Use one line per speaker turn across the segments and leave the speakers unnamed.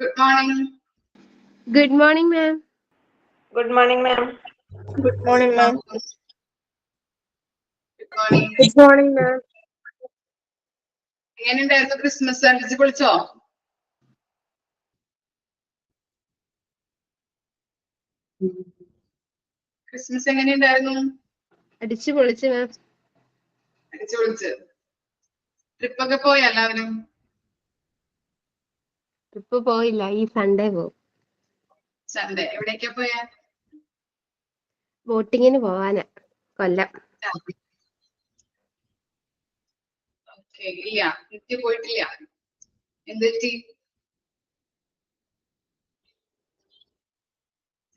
Good morning.
Good morning, ma'am.
Good morning, ma'am.
Good morning, ma'am.
Good morning.
Good morning, ma'am.
എങ്ങനെയുണ്ടായിരുന്നു Christmas അടിച്ചു പൊളിച്ചോ? Christmas എങ്ങനെയുണ്ടായിരുന്നു?
അടിച്ചു പൊളിച്ച് മാം.
അടിച്ചു പൊളിച്ച്. ട്രിപ്പൊക്കെ പോയി എല്ലാവരും?
ട്രിപ്പ് പോയില്ല, ഈ സൺഡേ പോകും.
സൺഡേ എവിടേക്കാ പോയാ?
ബോട്ടിങ്ങിന് പോവാനാ, കൊല്ലം.
ഓക്കെ, ഇല്ല നിത്യ പോയിട്ടില്ല. എന്ത് പറ്റി?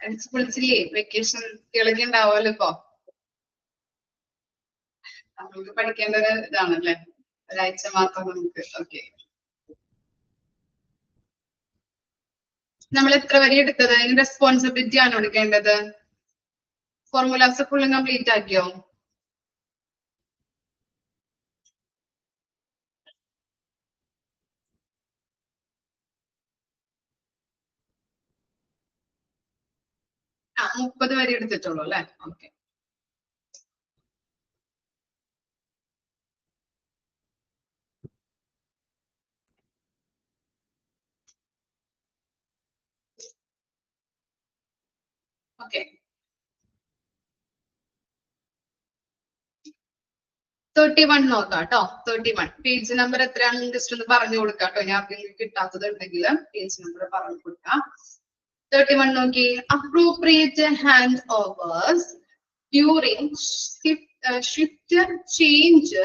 അടിച്ചു പൊളിച്ചില്ലേ? വെക്കേഷൻ കുട്ടികളൊക്കെ ഉണ്ടാവുമല്ലോ ഇപ്പൊ. നമ്മൾക്ക് പഠിക്കേണ്ട ഒരു ഇതാണല്ലേ, ഒരാഴ്ച മാത്രം നമുക്ക്. ഓക്കെ, നമ്മൾ എത്ര വരെ എടുത്തത്? അതിന് റെസ്പോൺസിബിലിറ്റി ആണോ എടുക്കേണ്ടത്? ഫോർമുലാസ് ഫുള്ളും കംപ്ലീറ്റ് ആക്കിയോ? ആ 30 വരെ എടുത്തിട്ടുള്ളൂ അല്ലെ? Okay, okay. 31 നോക്കാം കേട്ടോ. 31 പേജ് നമ്പർ എത്രയാണെന്ന് ജസ്റ്റ് ഒന്ന് പറഞ്ഞു കൊടുക്കാം കേട്ടോ. ഞാൻ നിങ്ങൾക്ക് കിട്ടാത്തത് ഉണ്ടെങ്കിൽ പേജ് നമ്പർ പറഞ്ഞു കൊടുക്കാം. 31 നോക്കി. Appropriate hand overs during shift change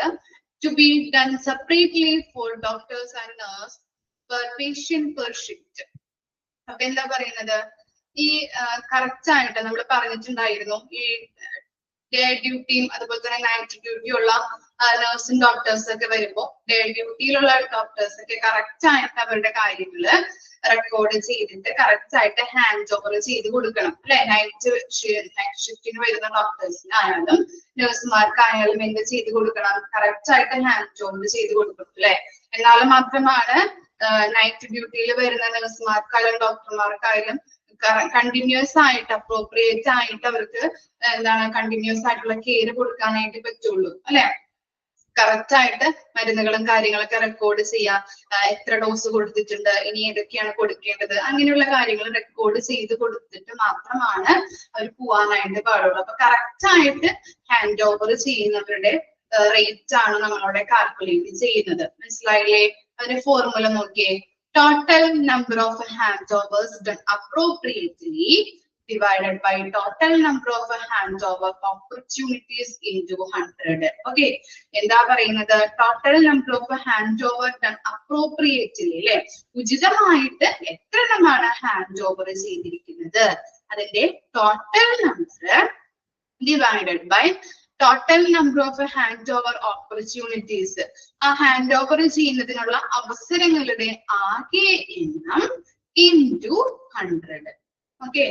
to be done separately for doctors and nurse per patient per shift. അപ്പൊ എന്താ പറയുന്നത്? ഈ കറക്റ്റ് ആയിട്ട് നമ്മൾ പറഞ്ഞിട്ടുണ്ടായിരുന്നു, ഈ ഡേ ഡ്യൂട്ടിയും അതുപോലെ തന്നെ നൈറ്റ് ഡ്യൂട്ടി ഉള്ള നഴ്സും ഡോക്ടേഴ്സ് ഒക്കെ വരുമ്പോ ഡേ ഡ്യൂട്ടിയിലുള്ള ഡോക്ടേഴ്സ് ഒക്കെ കറക്റ്റ് ആയിട്ട് അവരുടെ കാര്യങ്ങള് റെക്കോർഡ് ചെയ്തിട്ട് കറക്റ്റ് ആയിട്ട് ഹാൻഡ് ഓവർ ചെയ്ത് കൊടുക്കണം അല്ലെ? നൈറ്റ് ഷിഫ്റ്റിന് വരുന്ന ഡോക്ടേഴ്സിനായാലും നഴ്സുമാർക്കായാലും എന്ത് ചെയ്ത് കൊടുക്കണം? കറക്റ്റ് ആയിട്ട് ഹാൻഡ് ഓവർ ചെയ്ത് കൊടുക്കണം അല്ലെ? എന്നാൽ മാത്രമാണ് നൈറ്റ് ഡ്യൂട്ടിയിൽ വരുന്ന നഴ്സുമാർക്കായാലും ഡോക്ടർമാർക്കായാലും കണ്ടിന്യൂസ് ആയിട്ട് അപ്രോപ്രിയേറ്റ് ആയിട്ട് അവർക്ക് എന്താണ് കണ്ടിന്യൂസ് ആയിട്ടുള്ള കെയർ കൊടുക്കാനായിട്ട് പറ്റുള്ളൂ അല്ലെ? കറക്റ്റ് ആയിട്ട് മരുന്നുകളും കാര്യങ്ങളൊക്കെ റെക്കോർഡ് ചെയ്യാം. എത്ര ഡോസ് കൊടുത്തിട്ടുണ്ട്, ഇനി ഏതൊക്കെയാണ് കൊടുക്കേണ്ടത്, അങ്ങനെയുള്ള കാര്യങ്ങൾ റെക്കോർഡ് ചെയ്ത് കൊടുത്തിട്ട് മാത്രമാണ് അവർ പോവാനായിട്ട് പാടുള്ളൂ. അപ്പൊ കറക്റ്റ് ആയിട്ട് ഹാൻഡ് ഓവർ ചെയ്യുന്നവരുടെ റേറ്റ് ആണ് നമ്മളവിടെ കാൽക്കുലേറ്റ് ചെയ്യുന്നത്. മനസ്സിലായില്ലേ? അതിന്റെ ഫോർമുല നോക്കിയേ. Total number of handovers done appropriately divided by total number of handover opportunities into 100. Okay, എന്താ പറയുന്നത്? Total number of hand over done appropriately അല്ലെ? ഉചിതമായിട്ട് എത്ര എണ്ണമാണ് ഹാൻഡ് ഓവർ ചെയ്തിരിക്കുന്നത്, അതിന്റെ total number divided by total number of hand over opportunities. ആ hand over ചെയ്യുന്നതിനുള്ള അവസരങ്ങളുടെ ആകെ എണ്ണം ഇൻറ്റു 100. ഓക്കെ,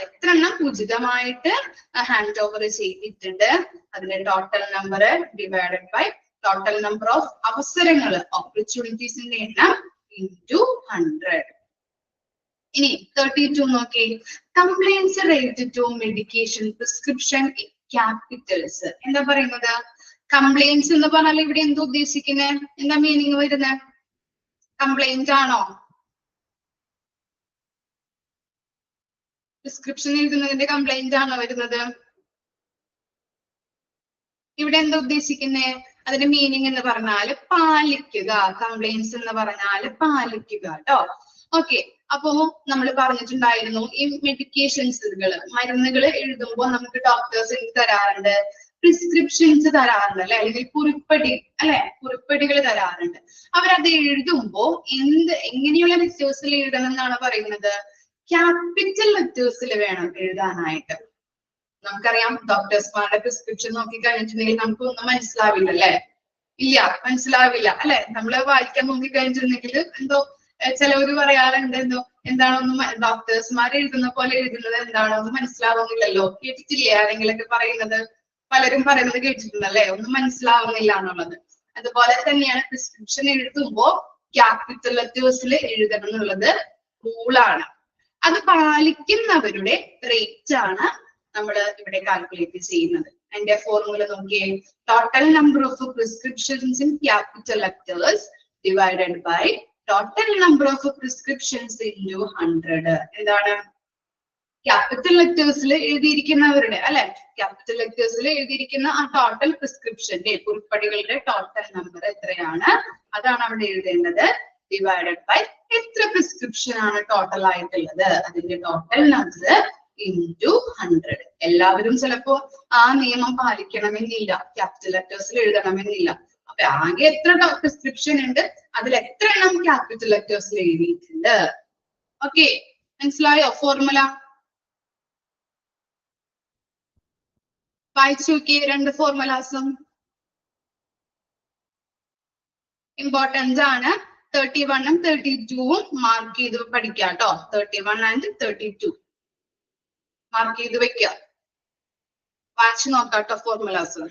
എത്ര എണ്ണം ഉചിതമായിട്ട് ഹാൻഡ് ഓവർ ചെയ്തിട്ടുണ്ട്, അതിന്റെ total number divided by total number of അവസരങ്ങൾ ഓപ്പർച്യൂണിറ്റീസിന്റെ എണ്ണം ഇൻറ്റു 100. ഇനി 32 നോക്കി. Compliance related to medication prescription capitals. എന്താ പറയുന്നത്? കംപ്ലൈൻസ് എന്ന് പറഞ്ഞാൽ ഇവിടെ എന്താ ഉദ്ദേശിക്കുന്നത്? എന്താ മീനിങ് വരുന്നത്? കംപ്ലൈന്റ് ആണോ? പ്രിസ്ക്രിപ്ഷൻ എഴുതുന്നതിന്റെ കംപ്ലൈന്റ് ആണോ വരുന്നത്? ഇവിടെ എന്താ ഉദ്ദേശിക്കുന്നത്? അതിന്റെ മീനിങ് എന്ന് പറഞ്ഞാൽ പാലിക്കുക. കംപ്ലൈൻസ് എന്ന് പറഞ്ഞാൽ പാലിക്കുക കേട്ടോ. ഓക്കെ, അപ്പോ നമ്മൾ പറഞ്ഞിട്ടുണ്ടായിരുന്നു ഈ മെഡിക്കേഷൻസുകൾ മരുന്നുകൾ എഴുതുമ്പോൾ നമുക്ക് ഡോക്ടേഴ്സ് എന്ത് തരാറുണ്ട്? പ്രിസ്ക്രിപ്ഷൻസ് തരാറുണ്ട് അല്ലെ? അല്ലെങ്കിൽ കുറിപ്പടി അല്ലെ? കുറിപ്പടികൾ തരാറുണ്ട്. അവരത് എഴുതുമ്പോ എങ്ങനെയുള്ള ലെറ്റേഴ്സിൽ എഴുതണം എന്നാണ് പറയുന്നത്? ക്യാപിറ്റൽ ലെറ്റേഴ്സിൽ വേണം എഴുതാനായിട്ട്. നമുക്കറിയാം ഡോക്ടേഴ്സ്മാരുടെ പ്രിസ്ക്രിപ്ഷൻ നോക്കി കഴിഞ്ഞിട്ടുണ്ടെങ്കിൽ നമുക്ക് ഒന്നും മനസ്സിലാവില്ല അല്ലെ? ഇല്ല, മനസ്സിലാവില്ല അല്ലെ? നമ്മള് വായിക്കാൻ നോക്കി കഴിഞ്ഞിട്ടുണ്ടെങ്കിൽ എന്തോ ചിലവര് പറയാറുണ്ട് എന്താണൊന്നും ഡോക്ടേഴ്സ്മാർ എഴുതുന്ന പോലെ എഴുതുന്നത് എന്താണോന്ന് മനസ്സിലാവുന്നില്ലല്ലോ. കേട്ടിട്ടില്ലേ ആരെങ്കിലൊക്കെ പറയുന്നത്? പലരും പറയുന്നത് കേട്ടിട്ടുണ്ടല്ലേ, ഒന്നും മനസ്സിലാവുന്നില്ല എന്നുള്ളത്. അതുപോലെ തന്നെയാണ് പ്രിസ്ക്രിപ്ഷൻ എഴുതുമ്പോ ക്യാപിറ്റൽ ലെറ്റേഴ്സിൽ എഴുതണം എന്നുള്ളത് റൂളാണ്. അത് പാലിക്കുന്നവരുടെ റേറ്റ് ആണ് നമ്മൾ ഇവിടെ കാൽക്കുലേറ്റ് ചെയ്യുന്നത്. അതിന്റെ ഫോർമുല നോക്കിയേ, total number of prescriptions in capital letters divided by total number of prescriptions into 100. എന്താണ്? ക്യാപിറ്റൽ ലെറ്റേഴ്സിൽ എഴുതിയിരിക്കുന്നവരുടെ അല്ലെ, ക്യാപിറ്റൽ ലെറ്റേഴ്സിൽ എഴുതിയിരിക്കുന്ന ആ ടോട്ടൽ പ്രിസ്ക്രിപ്ഷന്റെ കുറിപ്പടികളുടെ ടോട്ടൽ നമ്പർ എത്രയാണ് അതാണ് അവിടെ എഴുതേണ്ടത്. ഡിവൈഡഡ് ബൈ എത്ര പ്രിസ്ക്രിപ്ഷൻ ആണ് ടോട്ടൽ ആയിട്ടുള്ളത്, അതിന്റെ ടോട്ടൽ നമ്പർ ഇൻടു 100. എല്ലാവരും ചിലപ്പോ ആ നിയമം പാലിക്കണമെന്നില്ല, ക്യാപിറ്റൽ ലെറ്റേഴ്സിൽ എഴുതണമെന്നില്ല. അപ്പൊ ആകെ എത്ര പ്രിസ്ക്രിപ്ഷൻ ഉണ്ട്, അതിൽ എത്ര എണ്ണം ക്യാപിറ്റൽ ലെറ്റേഴ്സിൽ എഴുതിയിട്ടുണ്ട്. ഓക്കെ, മനസ്സിലായോ ഫോർമുല? വായിച്ചു നോക്കിയേ രണ്ട് ഫോർമുലാസും. ഇമ്പോർട്ടൻസ് ആണ്. 31ഉം 32ഉം മാർക്ക് ചെയ്ത് പഠിക്കാം കേട്ടോ. 31 ആൻഡ് 32 മാർക്ക് ചെയ്ത് വെക്കുക. വായിച്ചു നോക്കാം കേട്ടോ ഫോർമുലാസ്.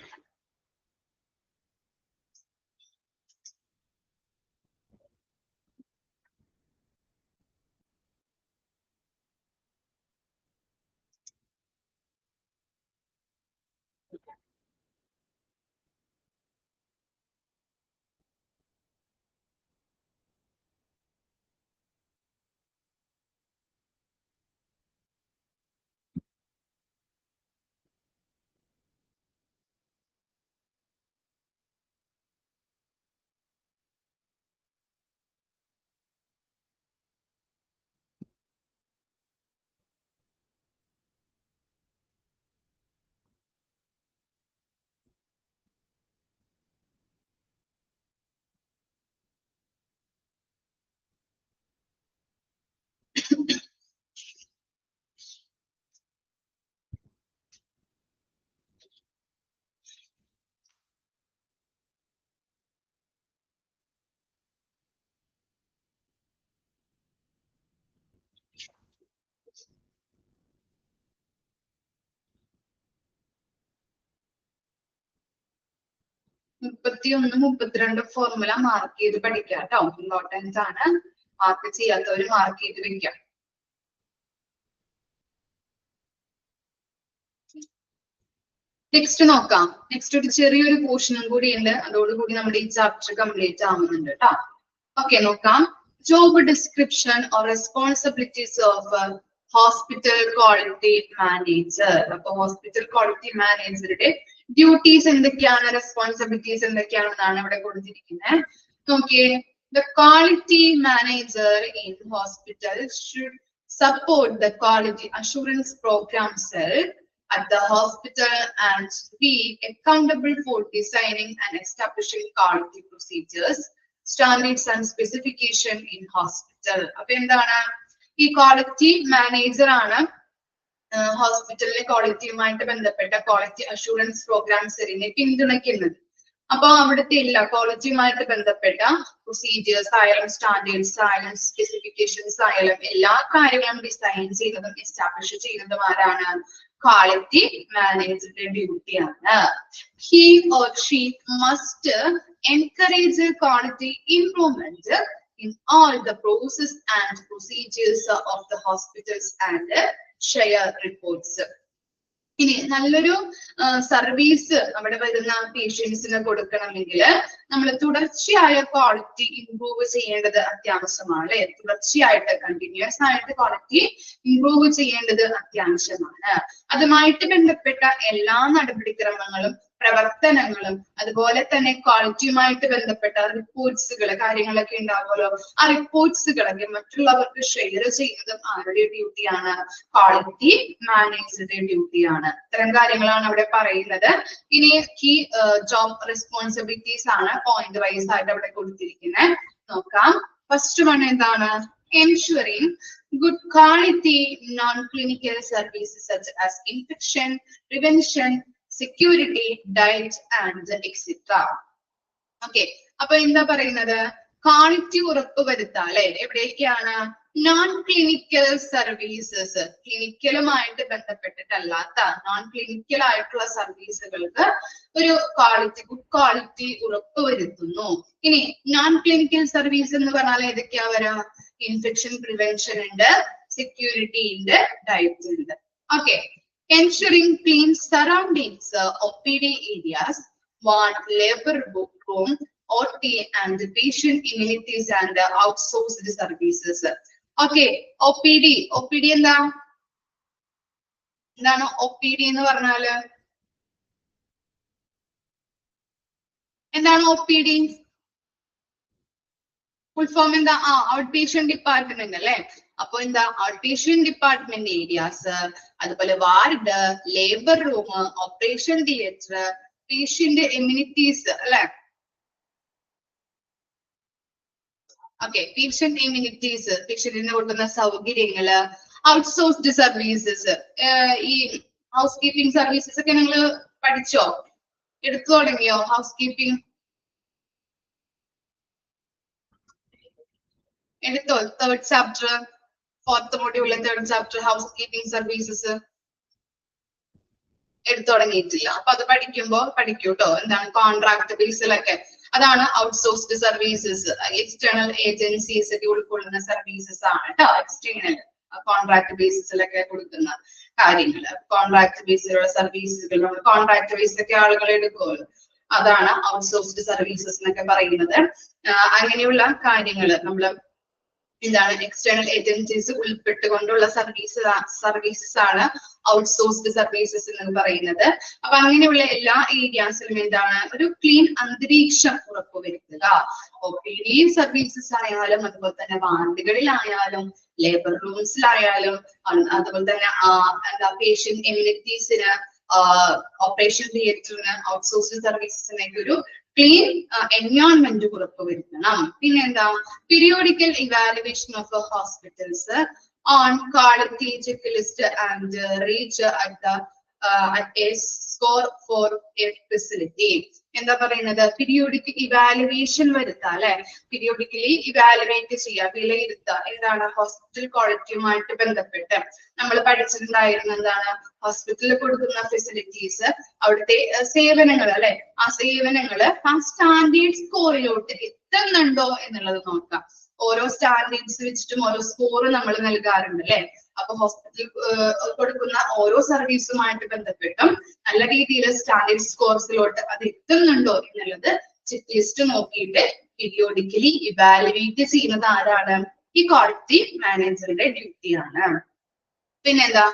മുപ്പത്തിയൊന്ന് 32 ഫോർമുല മാർക്ക് ചെയ്ത് പഠിക്കാം കേട്ടോ. ഇമ്പോർട്ടൻസ് ആണ്. മാർക്ക് ചെയ്യാത്തവര് മാർക്ക് ചെയ്ത് വെക്കാം. നെക്സ്റ്റ് നോക്കാം. നെക്സ്റ്റ് ഒരു ചെറിയൊരു പോർഷനും കൂടി ഉണ്ട്, അതോടുകൂടി നമ്മുടെ ഈ ചാപ്റ്റർ കംപ്ലീറ്റ് ആവുന്നുണ്ട് കേട്ടോ. ഓക്കെ, നോക്കാം. Job description or responsibilities of hospital quality manager. അപ്പൊ ഹോസ്പിറ്റൽ ക്വാളിറ്റി മാനേജറുടെ ഡ്യൂട്ടീസ് എന്തൊക്കെയാണ്, റെസ്പോൺസിബിലിറ്റീസ് എന്തൊക്കെയാണെന്നാണ് ഇവിടെ കൊടുത്തിരിക്കുന്നത്. നോക്കിയേ, the quality manager in hospital should support the quality assurance program cell at the hospital and be accountable for designing and establishing quality procedures, standards and specification in hospital. അപ്പൊ എന്താണ് ഈ quality manager ആണ് ഹോസ്പിറ്റലിലെ ക്വാളിറ്റിയുമായിട്ട് ബന്ധപ്പെട്ട quality assurance പ്രോഗ്രാംസിനെ പിന്തുണയ്ക്കുന്നത്. അപ്പൊ അവിടുത്തെ എല്ലാ ക്വാളിറ്റിയുമായിട്ട് ബന്ധപ്പെട്ട പ്രൊസീജിയേഴ്സ് ആയാലും സ്റ്റാൻഡേർഡ്സ് ആയാലും സ്പെസിഫിക്കേഷൻസ് ആയാലും എല്ലാ കാര്യങ്ങളും ഡിസൈൻ ചെയ്യുന്നതും എസ്റ്റാബ്ലിഷ് ചെയ്യുന്നതും ആരാണ്? ക്വാളിറ്റി മാനേജറുടെ ഡ്യൂട്ടിയാണ്. He or she must encourage quality improvement in all the process and procedures of the hospitals and share reports. ഇനി നല്ലൊരു സർവീസ് നമ്മുടെ വരുന്ന പേഷ്യൻസിന് കൊടുക്കണമെങ്കിൽ നമ്മൾ തുടർച്ചയായ ക്വാളിറ്റി ഇംപ്രൂവ് ചെയ്യേണ്ടത് അത്യാവശ്യമാണ് അല്ലെ. തുടർച്ചയായിട്ട് കണ്ടിന്യൂസ് ആയിട്ട് ക്വാളിറ്റി ഇംപ്രൂവ് ചെയ്യേണ്ടത് അത്യാവശ്യമാണ്. അതുമായിട്ട് ബന്ധപ്പെട്ട എല്ലാ നടപടിക്രമങ്ങളും പ്രവർത്തനങ്ങളും അതുപോലെ തന്നെ ക്വാളിറ്റിയുമായിട്ട് ബന്ധപ്പെട്ട റിപ്പോർട്ട്സുകൾ കാര്യങ്ങളൊക്കെ ഉണ്ടാവുമല്ലോ, ആ റിപ്പോർട്ട്സുകളൊക്കെ മറ്റുള്ളവർക്ക് ഷെയർ ചെയ്യുന്നതും ആരുടെ ഡ്യൂട്ടിയാണ്? ക്വാളിറ്റി മാനേജറുടെ ഡ്യൂട്ടിയാണ്. ഇത്തരം കാര്യങ്ങളാണ് അവിടെ പറയുന്നത്. ഇനി ഈ ജോബ് റെസ്പോൺസിബിലിറ്റീസ് ആണ് പോയിന്റ് വൈസ് ആയിട്ട് അവിടെ കൊടുത്തിരിക്കുന്നത്. നോക്കാം. ഫസ്റ്റ് വൺ എന്താണ്? ensuring good quality non-clinical services such as infection prevention, security, diet and etc. Okay, അപ്പൊ എന്താ പറയുന്നത്? ക്വാളിറ്റി ഉറപ്പുവരുത്താം അല്ലെ. എവിടേക്കാണ്? നോൺ ക്ലിനിക്കൽ സർവീസസ്, ക്ലിനിക്കലുമായിട്ട് ബന്ധപ്പെട്ടിട്ടല്ലാത്ത നോൺ ക്ലിനിക്കൽ ആയിട്ടുള്ള സർവീസുകൾക്ക് ഒരു ഗുഡ് ക്വാളിറ്റി ഉറപ്പുവരുത്തുന്നു. ഇനി നോൺ ക്ലിനിക്കൽ സർവീസ് എന്ന് പറഞ്ഞാൽ ഏതൊക്കെയാ വരാ? ഇൻഫെക്ഷൻ പ്രിവെൻഷൻ ഉണ്ട്, സെക്യൂരിറ്റി ഉണ്ട്, ഡയറ്റ് ഉണ്ട്. Okay. Ensuring clean surroundings, OPD areas, ward, labor room, OT and patient amenities and outsourced services. Okay, OPD. OPD എന്താണ്? OPD എന്ന് പറഞ്ഞാല് എന്താണ്? OPD ഫുൾ ഫോം എന്താ? ഔട്ട് പേഷ്യന്റ് ഡിപ്പാർട്ട്മെന്റ് അല്ലെ. അപ്പൊ എന്താ? ഔട്ട് പേഷ്യന്റ് ഡിപ്പാർട്ട്മെന്റ് ഏരിയാസ്, അതുപോലെ ward, labour room, operation theatre, patient amenities അല്ലെ. ഓക്കെ, പേഷ്യന്റ് എമ്യൂണിറ്റീസ്, പേഷ്യന്റിന് കൊടുക്കുന്ന സൗകര്യങ്ങള്, ഔട്ട്സോഴ്സ്ഡ് സർവീസസ്. ഈ ഹൗസ് കീപ്പിംഗ് സർവീസസ് ഒക്കെ നിങ്ങൾ പഠിച്ചോ? എടുത്തു തുടങ്ങിയോ ഹൗസ് കീപ്പിംഗ്? എടുത്തോ? തേർഡ് ചാപ്റ്റർ, ഫോർത്ത് മൊഡ്യൂളിലെ third chapter housekeeping services എടുത്തു തുടങ്ങിയിട്ടില്ല. അപ്പൊ അത് പഠിക്കൂട്ടോ. എന്താണ്? കോൺട്രാക്ട് ബേസിലൊക്കെ അതാണ് ഔട്ട്സോഴ്സ്ഡ് സർവീസസ്. എക്സ്റ്റേണൽ ഏജൻസീസ് ഒക്കെ ഉൾക്കൊള്ളുന്ന സർവീസസ് ആണ് കേട്ടോ. എക്സ്റ്റേണൽ കോൺട്രാക്ട് ബേസിസിലൊക്കെ കൊടുക്കുന്ന കാര്യങ്ങൾ, കോൺട്രാക്ട് ബേസിലുള്ള സർവീസുകൾ, കോൺട്രാക്ട് ബേസിലൊക്കെ ആളുകൾ എടുക്കുമല്ലോ, അതാണ് ഔട്ട്സോഴ്സ്ഡ് സർവീസസ് എന്നൊക്കെ പറയുന്നത്. അങ്ങനെയുള്ള കാര്യങ്ങൾ നമ്മൾ എന്താണ്? എക്സ്റ്റേണൽ ഏജൻസീസ് ഉൾപ്പെട്ടുകൊണ്ടുള്ള സർവീസസ് ആണ് ഔട്ട്സോഴ്സ്ഡ് സർവീസസ് എന്ന് പറയുന്നത്. അപ്പൊ അങ്ങനെയുള്ള എല്ലാ ഏരിയാസിലും എന്താണ്? ഒരു ക്ലീൻ അന്തരീക്ഷം ഉറപ്പുവരുത്തുക. OPD സർവീസസ് ആയാലും, അതുപോലെ തന്നെ വാർഡുകളിലായാലും, ലേബർ റൂംസിലായാലും, അതുപോലെ തന്നെ എന്താ പേഷ്യന്റ് എമ്യൂണിറ്റീസിന്, ഓപ്പറേഷൻ തിയേറ്ററിന്, ഔട്ട്സോഴ്സ്ഡ് സർവീസസിനൊക്കെ ഒരു ക്ലീൻ എൻവയോൺമെന്റ് ഉറപ്പുവരുത്തണം. പിന്നെന്താ? Periodical evaluation of hospitals on quality check list and reach at a score for a facility. എന്താ പറയുന്നത്? പീരിയോഡിക് ഇവാലുവേഷൻ വരുത്താം അല്ലെ. പീരിയോഡിക്കലി ഇവാലുവേറ്റ് ചെയ്യുക, വിലയിരുത്തുക. എന്താണ്? ഹോസ്പിറ്റൽ ക്വാളിറ്റിയുമായിട്ട് ബന്ധപ്പെട്ട് നമ്മൾ പഠിച്ചിട്ടുണ്ടായിരുന്ന എന്താണ്? ഹോസ്പിറ്റലിൽ കൊടുക്കുന്ന ഫെസിലിറ്റീസ്, അവിടുത്തെ സേവനങ്ങൾ അല്ലെ, ആ സേവനങ്ങള് ആ സ്റ്റാൻഡേർഡ് സ്കോറിലോട്ട് എത്തുന്നുണ്ടോ എന്നുള്ളത് നോക്കാം. ഓരോ സ്റ്റാൻഡേർഡ്സ് വെച്ചിട്ടും ഓരോ സ്കോർ നമ്മൾ നൽകാറുണ്ട് അല്ലെ. അപ്പൊ ഹോസ്പിറ്റൽ കൊടുക്കുന്ന ഓരോ സർവീസുമായിട്ട് ബന്ധപ്പെട്ടും നല്ല രീതിയിൽ സ്റ്റാൻഡേർഡ് സ്കോർസിലോട്ട് അത് എത്തുന്നുണ്ടോ എന്നുള്ളത് ചെക്ക് ലിസ്റ്റ് നോക്കിയിട്ട് പീരിയോഡിക്കലി ഇവാലുവേറ്റ് ചെയ്യുന്നത് ആരാണ്? ഈ ക്വാളിറ്റി മാനേജറുടെ ഡ്യൂട്ടിയാണ്. പിന്നെന്താ?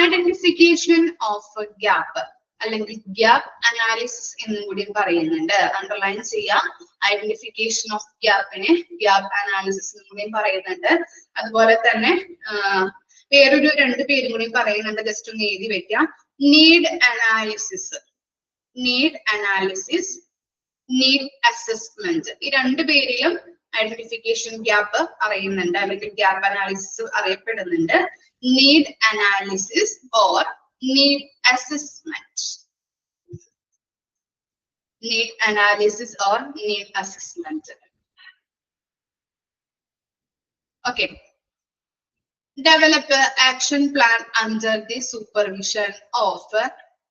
ഐഡന്റിഫിക്കേഷൻ ഓഫ് ഗ്യാപ്പ് അല്ലെങ്കിൽ ഗ്യാപ്പ് അനാലിസിസ് എന്നും കൂടി പറയുന്നുണ്ട്. അണ്ടർലൈൻ ചെയ്യാം. ഐഡന്റിഫിക്കേഷൻ ഓഫ് ഗ്യാപ്പിനെ ഗ്യാപ്പ് അനാലിസിസ് എന്നും കൂടി പറയുന്നുണ്ട്. അതുപോലെ തന്നെ വേറൊരു 2 പേരും കൂടി പറയുന്നുണ്ട്. ജസ്റ്റ് ഒന്ന് എഴുതി വെക്കാം. Need analysis, need analysis, need assessment. ഈ 2 പേരിലും ഐഡന്റിഫിക്കേഷൻ ഗ്യാപ്പ് അറിയുന്നുണ്ട്, അല്ലെങ്കിൽ ഗ്യാപ്പ് അനാലിസിസ് അറിയപ്പെടുന്നുണ്ട്. Need analysis or need assessment. Need analysis or need assessment. Okay. Develop an action plan under the supervision of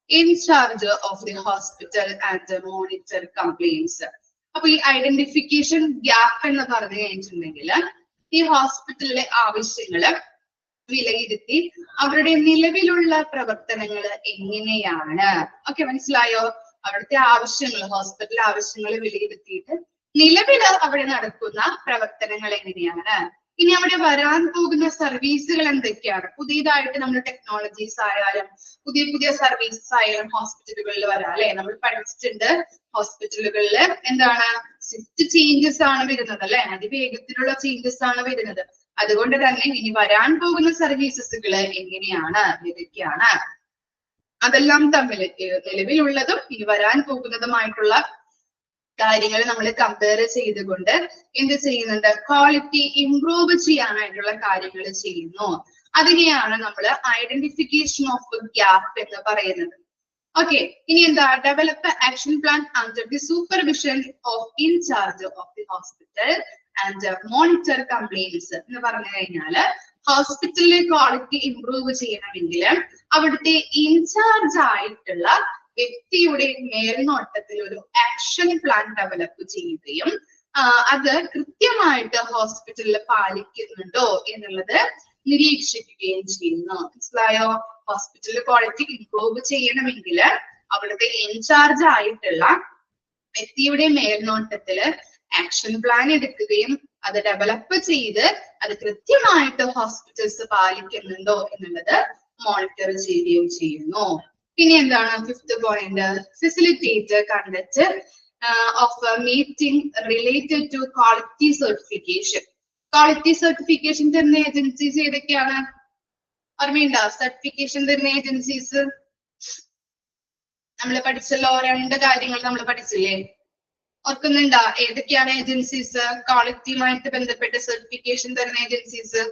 in charge of the hospital and monitor complaints. അപ്പൊ ഈ identification gap എന്ന് പറഞ്ഞു കഴിഞ്ഞിട്ടുണ്ടെങ്കിൽ ഈ ഹോസ്പിറ്റലിലെ ആവശ്യങ്ങള് വിലയിരുത്തി അവരുടെ നിലവിലുള്ള പ്രവർത്തനങ്ങൾ എങ്ങനെയാണ്, ഓക്കെ മനസ്സിലായോ? അവിടുത്തെ ആവശ്യങ്ങൾ, ഹോസ്പിറ്റൽ ആവശ്യങ്ങൾ വിലയിരുത്തിയിട്ട് നിലവിൽ അവിടെ നടക്കുന്ന പ്രവർത്തനങ്ങൾ എങ്ങനെയാണ്, ഇനി അവിടെ വരാൻ പോകുന്ന സർവീസുകൾ എന്തൊക്കെയാണ്, പുതിയതായിട്ട് നമ്മൾ ടെക്നോളജീസ് ആയാലും പുതിയ പുതിയ സർവീസസ് ആയാലും ഹോസ്പിറ്റലുകളിൽ വരാം അല്ലെ. നമ്മൾ പഠിച്ചിട്ടുണ്ട് ഹോസ്പിറ്റലുകളിൽ എന്താണ് സ്വിഫ്റ്റ് ചേഞ്ചസ് ആണ് വരുന്നത് അല്ലെ, അതിവേഗത്തിലുള്ള ചേഞ്ചസ് ആണ് വരുന്നത്. അതുകൊണ്ട് തന്നെ ഇനി വരാൻ പോകുന്ന സർവീസസുകൾ എങ്ങനെയാണ്, ഏതൊക്കെയാണ്, അതെല്ലാം തമ്മിൽ നിലവിലുള്ളതും ഇനി വരാൻ പോകുന്നതുമായിട്ടുള്ള കാര്യങ്ങൾ നമ്മൾ കമ്പയർ ചെയ്തുകൊണ്ട് എന്ത് ചെയ്യുന്നുണ്ട്, ക്വാളിറ്റി ഇംപ്രൂവ് ചെയ്യാനായിട്ടുള്ള കാര്യങ്ങൾ ചെയ്യുന്നു. അതിനെയാണ് നമ്മൾ ഐഡന്റിഫിക്കേഷൻ ഓഫ് ഗ്യാപ്പ് എന്ന് പറയുന്നത്. ഓക്കെ, ഇനി എന്താ? Develop action plan under the supervision of incharge of the hospital and monitor complaints എന്ന് പറഞ്ഞു കഴിഞ്ഞാല് ഹോസ്പിറ്റലിലെ ക്വാളിറ്റി ഇംപ്രൂവ് ചെയ്യണമെങ്കിൽ അവിടുത്തെ ഇൻചാർജ് ആയിട്ടുള്ള വ്യക്തിയുടെ മേൽനോട്ടത്തിൽ ഒരു ആക്ഷൻ പ്ലാൻ ഡെവലപ്പ് ചെയ്യുകയും അത് കൃത്യമായിട്ട് ഹോസ്പിറ്റലിൽ പാലിക്കുന്നുണ്ടോ എന്നുള്ളത് നിരീക്ഷിക്കുകയും ചെയ്യുന്നു. മനസ്സിലായോ? ഹോസ്പിറ്റലിൽ ക്വാളിറ്റി ഇംപ്രൂവ് ചെയ്യണമെങ്കിൽ അവിടുത്തെ ഇൻചാർജ് ആയിട്ടുള്ള വ്യക്തിയുടെ മേൽനോട്ടത്തില് ആക്ഷൻ പ്ലാൻ എടുക്കുകയും അത് ഡെവലപ്പ് ചെയ്ത് അത് കൃത്യമായിട്ട് ഹോസ്പിറ്റൽസ് പാലിക്കുന്നുണ്ടോ എന്നുള്ളത് മോണിറ്റർ ചെയ്യുകയും ചെയ്യുന്നു. പിന്നെ എന്താണ്? Fifth point, facilitate conduct of meeting related to quality certification. Quality certification തരുന്ന ഏജൻസീസ് ഏതൊക്കെയാണ്? ഓർമ്മയുണ്ടോ? സർട്ടിഫിക്കേഷൻ തരുന്ന ഏജൻസീസ് നമ്മൾ പഠിച്ചല്ലോ, 2 കാര്യങ്ങൾ നമ്മൾ പഠിച്ചില്ലേ? ഓർക്കുന്നുണ്ടോ? ഏതൊക്കെയാണ് ഏജൻസീസ് ക്വാളിറ്റിയുമായിട്ട് ബന്ധപ്പെട്ട് സർട്ടിഫിക്കേഷൻ തരുന്ന ഏജൻസീസ്?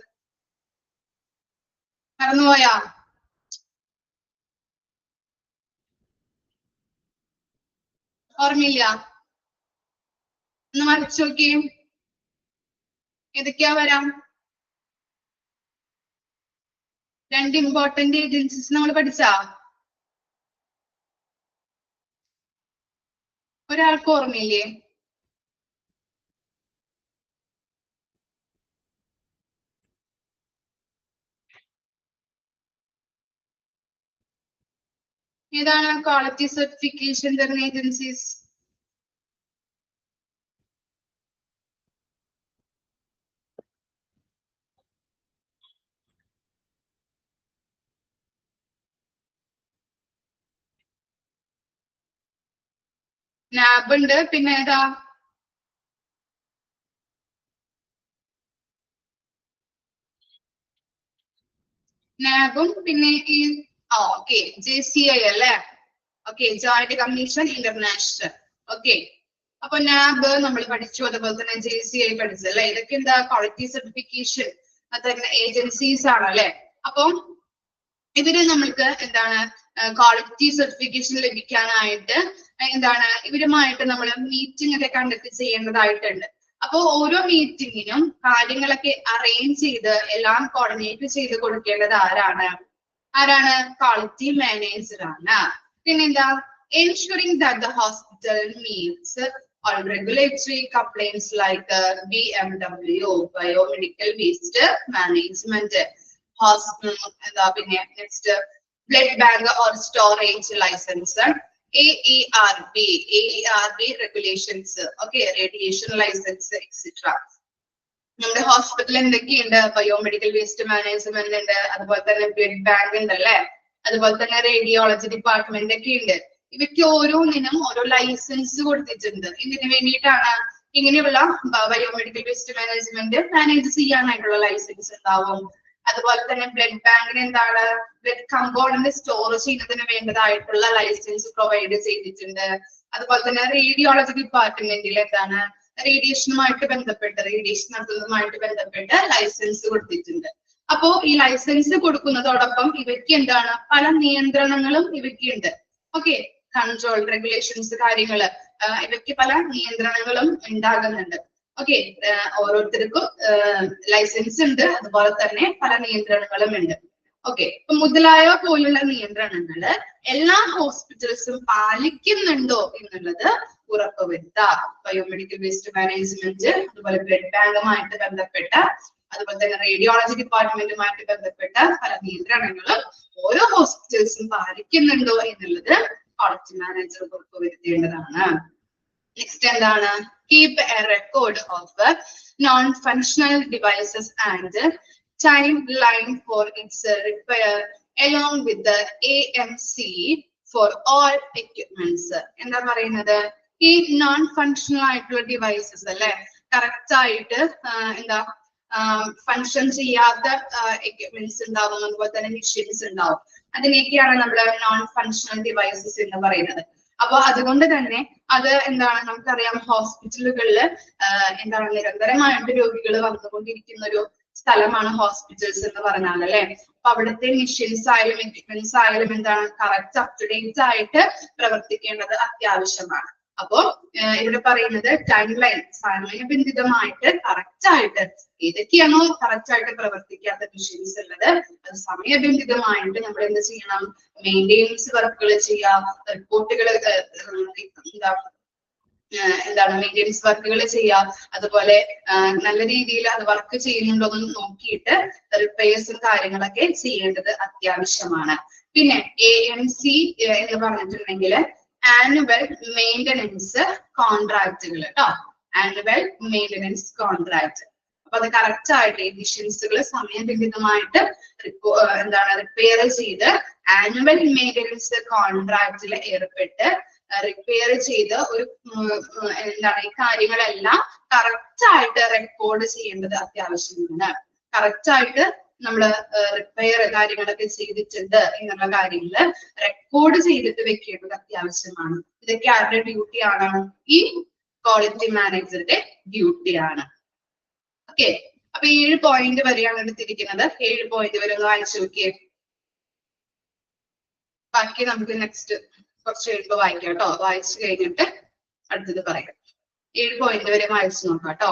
മറന്നുപോയാ? ഓർമ്മയില്ല? ഒന്ന് മറിച്ചു നോക്കി, ഏതൊക്കെയാ വരാം? 2 ഇമ്പോർട്ടന്റ് ഏജൻസീസ് നമ്മൾ പഠിച്ചാ? ഒരാൾക്ക് ഓർമ്മയില്ലേ? ഏതാണ് ക്വാളിറ്റി സർട്ടിഫിക്കേഷൻ തരുന്ന ഏജൻസീസ്? നാബ് ഉണ്ട്, പിന്നെ ഏതാ? നാബും പിന്നെ ഈ ഓക്കെ JCI അല്ലേ? Okay, joint commission international. Okay, അപ്പൊ നാബ് നമ്മൾ പഠിച്ചു, അതുപോലെ തന്നെ JCI പഠിച്ചല്ലേ? ഇതൊക്കെ എന്താ? ക്വാളിറ്റി സർട്ടിഫിക്കേഷൻ തരുന്ന ഏജൻസീസ് ആണ് അല്ലെ? അപ്പം ഇവര് നമ്മൾക്ക് എന്താണ് ക്വാളിറ്റി സർട്ടിഫിക്കേഷൻ ലഭിക്കാനായിട്ട് എന്താണ് ഇവരുമായിട്ട് നമ്മൾ മീറ്റിംഗ് ഒക്കെ കണ്ടക്ട് ചെയ്യേണ്ടതായിട്ടുണ്ട്. അപ്പൊ ഓരോ മീറ്റിങ്ങിനും കാര്യങ്ങളൊക്കെ അറേഞ്ച് ചെയ്ത് എല്ലാം കോർഡിനേറ്റ് ചെയ്ത് കൊടുക്കേണ്ടത് ആരാണ്? ക്വാളിറ്റി മാനേജർ ആണ്. പിന്നെന്താ? ensuring that the hospital meets all regulatory complaints like BMW, biomedical waste management, hospital, പിന്നെ next blood bank or storage license, AERB regulations, okay, radiation license, etc. നമ്മുടെ ഹോസ്പിറ്റലിൽ എന്തൊക്കെയുണ്ട്? ബയോമെഡിക്കൽ വേസ്റ്റ് മാനേജ്മെന്റ് ഉണ്ട്, അതുപോലെ തന്നെ blood bank ഉണ്ടല്ലേ, അതുപോലെ തന്നെ റേഡിയോളജി ഡിപ്പാർട്ട്മെന്റ് ഒക്കെ ഉണ്ട്. ഇവയ്ക്ക് ഓരോന്നിനും ഓരോ ലൈസൻസ് കൊടുത്തിട്ടുണ്ട്. ഇതിന് വേണ്ടിയിട്ടാണ് ഇങ്ങനെയുള്ള ബയോമെഡിക്കൽ വേസ്റ്റ് മാനേജ്മെന്റ് മാനേജ് ചെയ്യാനായിട്ടുള്ള ലൈസൻസ് ഉണ്ടാവും. അതുപോലെ തന്നെ ബ്ലഡ് ബാങ്കിന് എന്താണ്? ബ്ലഡ് കമ്പോണന്റ് സ്റ്റോർ ചെയ്യുന്നതിന് വേണ്ടതായിട്ടുള്ള ലൈസൻസ് പ്രൊവൈഡ് ചെയ്തിട്ടുണ്ട്. അതുപോലെ തന്നെ റേഡിയോളജി ഡിപ്പാർട്ട്മെന്റിൽ എന്താണ്? റേഡിയേഷനുമായിട്ട് ബന്ധപ്പെട്ട് റേഡിയേഷൻ നടത്തുന്നതുമായിട്ട് ബന്ധപ്പെട്ട് ലൈസൻസ് കൊടുത്തിട്ടുണ്ട്. അപ്പോ ഈ ലൈസൻസ് കൊടുക്കുന്നതോടൊപ്പം ഇവയ്ക്ക് എന്താണ്? പല നിയന്ത്രണങ്ങളും ഇവയ്ക്കുണ്ട്. ഓക്കെ, കൺട്രോൾ റെഗുലേഷൻസ് കാര്യങ്ങള് ഇവയ്ക്ക് പല നിയന്ത്രണങ്ങളും ഉണ്ടാകുന്നുണ്ട്. ഓക്കെ, ഓരോരുത്തർക്കും ലൈസൻസ് ഉണ്ട്, അതുപോലെ തന്നെ പല നിയന്ത്രണങ്ങളും ഉണ്ട്. ഓക്കെ, ഇപ്പൊ മുതലായ പോലുള്ള നിയന്ത്രണങ്ങള് എല്ലാ ഹോസ്പിറ്റൽസും പാലിക്കുന്നുണ്ടോ എന്നുള്ളത് ഉറപ്പുവരുത്താം. ബയോമെഡിക്കൽ വേസ്റ്റ് മാനേജ്മെന്റ്, അതുപോലെ ബ്ലഡ് ബാങ്കുമായിട്ട് ബന്ധപ്പെട്ട, അതുപോലെ തന്നെ റേഡിയോളജി ഡിപ്പാർട്ട്മെന്റുമായിട്ട് ബന്ധപ്പെട്ട പല നിയന്ത്രണങ്ങളും ഓരോ ഹോസ്പിറ്റൽസും പാലിക്കുന്നുണ്ടോ എന്നുള്ളത് ക്വാളിറ്റി മാനേജർ ഉറപ്പുവരുത്തേണ്ടതാണ്. നെക്സ്റ്റ് എന്താണ്? Keep a record of non functional devices and timeline for its repair along with the AMC for all equipments. എന്താ പറയുന്നത്? ഈ നോൺ ഫങ്ഷണൽ ആയിട്ടുള്ള ഡിവൈസസ് അല്ലെ, കറക്റ്റ് ആയിട്ട് എന്താ ഫങ്ഷൻ ചെയ്യാത്ത എക്യുപ്മെന്റ്സ് ഉണ്ടാവും, അതുപോലെ തന്നെ മെഷീൻസ് ഉണ്ടാവും. അതിനെയൊക്കെയാണ് നമ്മൾ നോൺ ഫങ്ഷണൽ ഡിവൈസസ് എന്ന് പറയുന്നത്. അപ്പൊ അതുകൊണ്ട് തന്നെ അത് എന്താണ്? നമുക്കറിയാം ഹോസ്പിറ്റലുകളിൽ എന്താണ് നിരന്തരമായിട്ട് രോഗികൾ വന്നുകൊണ്ടിരിക്കുന്ന ഒരു സ്ഥലമാണ് ഹോസ്പിറ്റൽസ് എന്ന് പറഞ്ഞാൽ അല്ലെ. അപ്പൊ അവിടുത്തെ മിഷൻസ് ആയാലും എക്യുപ്മെന്റ്സ് ആയാലും എന്താണ് കറക്റ്റ് അപ് ടു ഡേറ്റ് ആയിട്ട് പ്രവർത്തിക്കേണ്ടത് അത്യാവശ്യമാണ്. അപ്പോ ഇവിടെ പറയുന്നത് ടൈം ലൈൻ സമയബന്ധിതമായിട്ട് കറക്റ്റ് ആയിട്ട് ഏതൊക്കെയാണോ കറക്റ്റ് ആയിട്ട് പ്രവർത്തിക്കാത്ത മിഷൻസ് ഉള്ളത് അത് സമയബന്ധിതമായിട്ട് നമ്മൾ എന്ത് ചെയ്യണം, മെയിൻ്റെനൻസ് വർക്കുകൾ ചെയ്യാം, റിപ്പോർട്ടുകൾ എന്താണ് മെയിൻ്റെനൻസ് വർക്കുകൾ ചെയ്യാം. അതുപോലെ നല്ല രീതിയിൽ അത് വർക്ക് ചെയ്യുന്നുണ്ടോ എന്ന് നോക്കിയിട്ട് റിപ്പയർസും കാര്യങ്ങളൊക്കെ ചെയ്യേണ്ടത് അത്യാവശ്യമാണ്. പിന്നെ AMC എന്ന് പറഞ്ഞിട്ടുണ്ടെങ്കിൽ ആനുവൽ മെയിൻ്റെനൻസ് കോൺട്രാക്റ്റുകൾ കേട്ടോ, ആനുവൽ മെയിൻ്റെനൻസ് കോൺട്രാക്ട്. അപ്പൊ അത് കറക്റ്റ് ആയിട്ട് എമിഷൻസുകൾ സമയബന്ധിതമായിട്ട് എന്താണ് റിപ്പയർ ചെയ്ത് ആനുവൽ മെയിൻ്റെനൻസ് കോൺട്രാക്റ്റിൽ ഏർപ്പെട്ട് റിപ്പയർ ചെയ്ത് ഒരു എന്താണ് ഈ കാര്യങ്ങളെല്ലാം കറക്റ്റ് ആയിട്ട് റെക്കോർഡ് ചെയ്യേണ്ടത് അത്യാവശ്യമാണ്. കറക്റ്റ് ആയിട്ട് നമ്മള് റിപ്പയർ കാര്യങ്ങളൊക്കെ ചെയ്തിട്ടുണ്ട് എന്നുള്ള കാര്യങ്ങള് റെക്കോർഡ് ചെയ്തിട്ട് വെക്കേണ്ടത് അത്യാവശ്യമാണ്. ഇതൊക്കെ ആരുടെ ഡ്യൂട്ടിയാണ്? ഈ ക്വാളിറ്റി മാനേജറുടെ ഡ്യൂട്ടിയാണ്. ഓക്കെ, അപ്പൊ 7 പോയിന്റ് വരെയാണ് എടുത്തിരിക്കുന്നത്. 7 പോയിന്റ് വരെ ഒന്ന് വായിച്ചു നോക്കിയേ. ബാക്കി നമുക്ക് നെക്സ്റ്റ് കുറച്ച് കഴിയുമ്പോൾ വായിക്കാം കേട്ടോ. വായിച്ചു കഴിഞ്ഞിട്ട് അടുത്തത് പറയാം. 7 പോയിന്റ് വരെ വായിച്ചു നോക്കാം കേട്ടോ.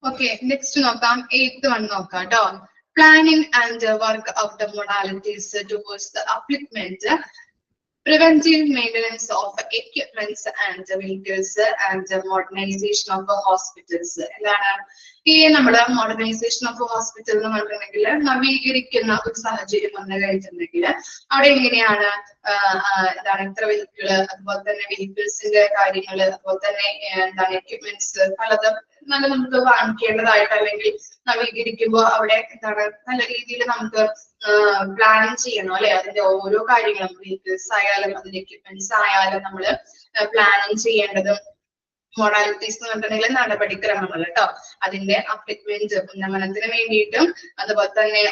ഓക്കെ, നെക്സ്റ്റ് നോക്കാം. 8th വൺ നോക്കാം കേട്ടോ. Planning and work out the modalities towards the അപ്ലിക്മെന്റ് preventive maintenance of equipments and vehicles and modernization of hospitals. എന്താണ് ഈ നമ്മുടെ മോഡേണൈസേഷൻ ഓഫ് ഹോസ്പിറ്റൽ എന്ന് പറഞ്ഞിട്ടുണ്ടെങ്കിൽ നവീകരിക്കുന്ന ഒരു സാഹചര്യം വന്നു കഴിഞ്ഞിട്ടുണ്ടെങ്കിൽ അവിടെ എങ്ങനെയാണ് എന്താണ് ഇത്ര വെഹിക്കിള്, അതുപോലെ തന്നെ വെഹിക്കിൾസിന്റെ കാര്യങ്ങള്, അതുപോലെ തന്നെ എന്താണ് എക്യുപ്മെന്റ്സ് പലതും നല്ല നമുക്ക് വാങ്ങിക്കേണ്ടതായിട്ട് അല്ലെങ്കിൽ നവീകരിക്കുമ്പോൾ അവിടെ എന്താണ് നല്ല രീതിയിൽ നമുക്ക് പ്ലാനിങ് ചെയ്യണം അല്ലെ. അതിന്റെ ഓരോ കാര്യങ്ങളും വെഹിക്കിൾസ് ആയാലും അതിന്റെ എക്യുപ്മെന്റ്സ് ആയാലും നമ്മള് പ്ലാനിങ് ചെയ്യേണ്ടതും മൊഡാലിറ്റീസ് എന്ന് പറഞ്ഞിട്ടുണ്ടെങ്കിൽ നടപടിക്രമങ്ങൾ കേട്ടോ. അതിന്റെ അപ്ലിക്മെന്റ് ഉന്നമനത്തിന് വേണ്ടിയിട്ടും അതുപോലെ തന്നെ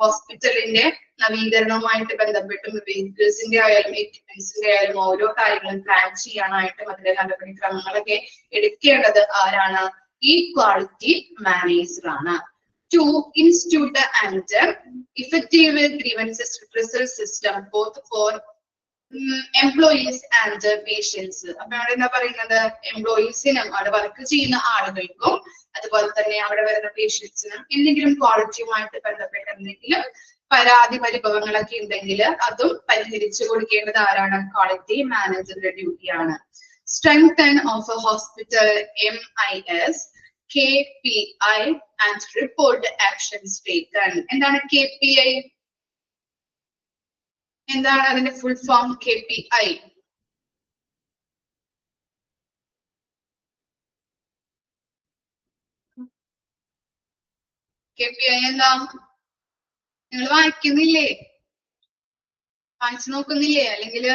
ഹോസ്പിറ്റലിന്റെ നവീകരണവുമായിട്ട് ബന്ധപ്പെട്ടും വെഹിക്കിൾസിന്റെ ആയാലും എക്യുപ്മെന്റ്സിന്റെ ആയാലും ഓരോ കാര്യങ്ങളും പ്ലാൻ ചെയ്യാനായിട്ടും അതിന്റെ നടപടിക്രമങ്ങളൊക്കെ എടുക്കേണ്ടത് ആരാണ്? ഈ ക്വാളിറ്റി മാനേജർ ആണ്. To institute and effective grievances redressal system both for employees and patients. അപ്പൊ അവിടെ എന്താ പറയുന്നത്? എംപ്ലോയീസിനും അവിടെ വർക്ക് ചെയ്യുന്ന ആളുകൾക്കും അതുപോലെ തന്നെ അവിടെ വരുന്ന പേഷ്യൻസിനും എന്തെങ്കിലും ക്വാളിറ്റിയുമായിട്ട് ബന്ധപ്പെട്ട എന്തെങ്കിലും പരാതി പരിഭവങ്ങളൊക്കെ ഉണ്ടെങ്കിൽ അതും പരിഹരിച്ചു കൊടുക്കേണ്ടത് ആരാണ്? ക്വാളിറ്റി മാനേജറുടെ ഡ്യൂട്ടിയാണ്. Strengthen of a hospital MIS KPI and report actions taken. എന്താണ് KPI? എന്താണ് അതിന്റെ ഫുൾ ഫോം? KPI KPI എന്താ? നിങ്ങൾ വായിക്കുന്നില്ലേ? വായിച്ചു നോക്കുന്നില്ലേ? അല്ലെങ്കിൽ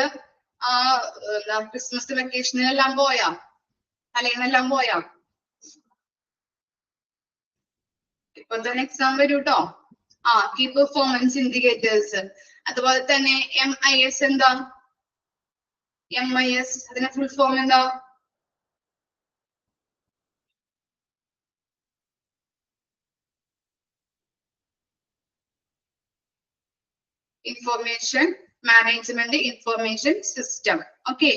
ക്രിസ്മസ് വെക്കേഷനിലെല്ലാം പോയാ, തലേന്നെല്ലാം പോയാ? ഇപ്പൊ തന്നെ എക്സാം വരും കേട്ടോ. Key performance indicators. അതുപോലെ തന്നെ MIS എന്താ? MIS അതിന്റെ ഫുൾ ഫോം എന്താ? Information management information system. Okay,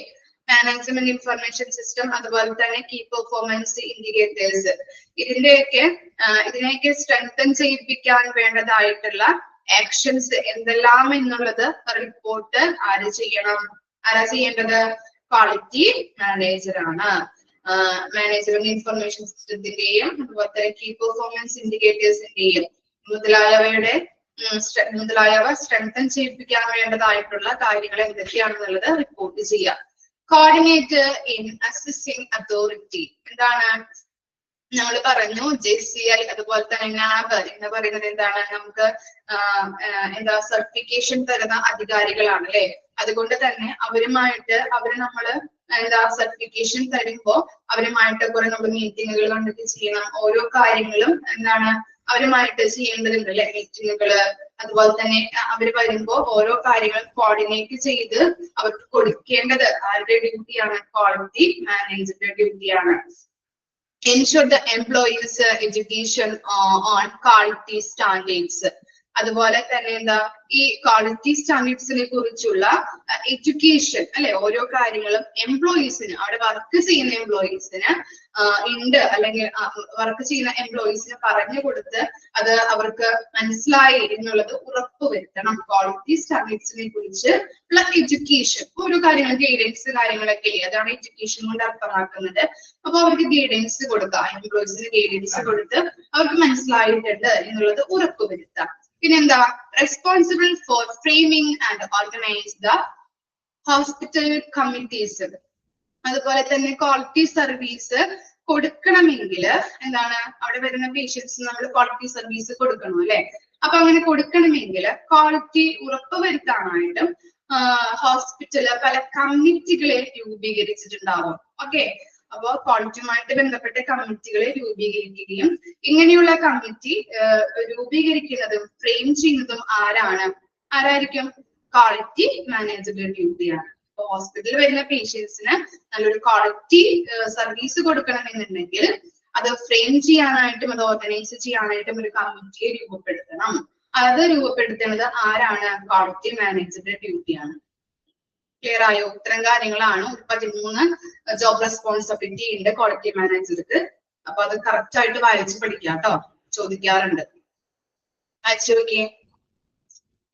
management information system. അതുപോലെ തന്നെ കീ പെർഫോമൻസ് ഇൻഡിക്കേറ്റേഴ്സ്. ഇതിനെയൊക്കെ സ്ട്രെങ്തൻ ചെയ്യിപ്പിക്കാൻ വേണ്ടതായിട്ടുള്ള ആക്ഷൻസ് എന്തെല്ലാം എന്നുള്ളത് റിപ്പോർട്ട് ആര് ചെയ്യണം? ആരാ ചെയ്യേണ്ടത്? ക്വാളിറ്റി മാനേജറാണ്. മാനേജ്മെന്റ് ഇൻഫർമേഷൻ സിസ്റ്റത്തിന്റെയും അതുപോലെ തന്നെ കീ പെർഫോമൻസ് ഇൻഡിക്കേറ്റേഴ്സിന്റെയും മുതലായവ സ്ട്രെങ്തൻ ചെയ്യിപ്പിക്കാൻ വേണ്ടതായിട്ടുള്ള കാര്യങ്ങൾ എന്തൊക്കെയാണെന്നുള്ളത് റിപ്പോർട്ട് ചെയ്യാം. Coordinator in assisting authority. എന്താണ് നമ്മൾ പറഞ്ഞു? JCI അതുപോലെ തന്നെ NAB എന്ന് പറയുന്നത് എന്താണ്? നമുക്ക് സർട്ടിഫിക്കേഷൻ തരുന്ന അധികാരികളാണ് അല്ലെ. അതുകൊണ്ട് തന്നെ അവര് നമ്മള് സർട്ടിഫിക്കേഷൻ തരുമ്പോ അവരുമായിട്ട് കുറെ നമ്മൾ മീറ്റിങ്ങുകൾ കണ്ടിട്ട് ചെയ്യണം. ഓരോ കാര്യങ്ങളും അവരുമായിട്ട് ചെയ്യേണ്ടതുണ്ട് അല്ലെ, മീറ്റിങ്ങുകള്. അതുപോലെ തന്നെ അവര് വരുമ്പോ ഓരോ കാര്യങ്ങളും കോർഡിനേറ്റ് ചെയ്ത് അവർക്ക് കൊടുക്കേണ്ടത് ആരുടെ ഡ്യൂട്ടിയാണ്? ക്വാളിറ്റി മാനേജറുടെ ഡ്യൂട്ടിയാണ്. Ensure the employees education on quality standards. അതുപോലെ തന്നെ ഈ ക്വാളിറ്റി സ്റ്റാൻഡേർഡ്സിനെ കുറിച്ചുള്ള എഡ്യൂക്കേഷൻ അല്ലെ, ഓരോ കാര്യങ്ങളും എംപ്ലോയീസിന്, അവിടെ വർക്ക് ചെയ്യുന്ന എംപ്ലോയീസിന് ഉണ്ട്, അല്ലെങ്കിൽ വർക്ക് ചെയ്യുന്ന എംപ്ലോയീസിന് പറഞ്ഞു കൊടുത്ത് അത് അവർക്ക് മനസ്സിലായി എന്നുള്ളത് ഉറപ്പുവരുത്തണം. ക്വാളിറ്റി സ്റ്റാൻഡേർഡ്സിനെ കുറിച്ച് ഉള്ള എഡ്യൂക്കേഷൻ, ഓരോ കാര്യങ്ങളും ഗൈഡൻസ് കാര്യങ്ങളൊക്കെ ഇല്ലേ, അതാണ് എഡ്യൂക്കേഷൻ കൊണ്ട് അർത്ഥമാക്കുന്നത്. അപ്പൊ അവർക്ക് ഗൈഡൻസ് കൊടുക്കാം, എംപ്ലോയീസിന് ഗൈഡൻസ് കൊടുത്ത് അവർക്ക് മനസ്സിലായിട്ടുണ്ട് എന്നുള്ളത് ഉറപ്പുവരുത്താം. പിന്നെന്താ? Responsible for framing and organise the hospital committees. അതുപോലെ തന്നെ ക്വാളിറ്റി സർവീസ് കൊടുക്കണമെങ്കിൽ അവിടെ വരുന്ന പേഷ്യൻസ് നമ്മൾ ക്വാളിറ്റി സർവീസ് കൊടുക്കണം അല്ലെ. അപ്പൊ അങ്ങനെ കൊടുക്കണമെങ്കിൽ ക്വാളിറ്റി ഉറപ്പുവരുത്താനായിട്ടും ഹോസ്പിറ്റല് പല കമ്മിറ്റികളെ രൂപീകരിച്ചിട്ടുണ്ടാവും. ഓക്കെ, അപ്പോ ക്വാളിറ്റിയുമായിട്ട് ബന്ധപ്പെട്ട കമ്മിറ്റികളെ രൂപീകരിക്കുകയും ഇങ്ങനെയുള്ള കമ്മിറ്റി രൂപീകരിക്കുന്നതും ഫ്രെയിം ചെയ്യുന്നതും ആരായിരിക്കും? ക്വാളിറ്റി മാനേജറുടെ ഡ്യൂട്ടിയാണ്. അപ്പൊ ഹോസ്പിറ്റലിൽ വരുന്ന പേഷ്യൻസിന് നല്ലൊരു ക്വാളിറ്റി സർവീസ് കൊടുക്കണമെന്നുണ്ടെങ്കിൽ അത് ഫ്രെയിം ചെയ്യാനായിട്ടും അത് ഓർഗനൈസ് ചെയ്യാനായിട്ടും ഒരു കമ്മിറ്റിയെ രൂപപ്പെടുത്തണം. അത് രൂപപ്പെടുത്തുന്നത് ആരാണ്? ക്വാളിറ്റി മാനേജറുടെ ഡ്യൂട്ടിയാണ്. ക്ലിയർ ആയോ? ഇത്തരം കാര്യങ്ങളാണ് 13 ജോബ് റെസ്പോൺസിബിലിറ്റി ഉണ്ട് ക്വാളിറ്റി മാനേജർക്ക്. അപ്പൊ അത് കറക്റ്റ് ആയിട്ട് വായിച്ച് പഠിക്കാം കേട്ടോ, ചോദിക്കാറുണ്ട്. വായിച്ചു നോക്കിയേ.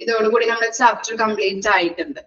ഇതോടുകൂടി നമ്മുടെ ചാപ്റ്റർ കംപ്ലീറ്റ് ആയിട്ടുണ്ട്.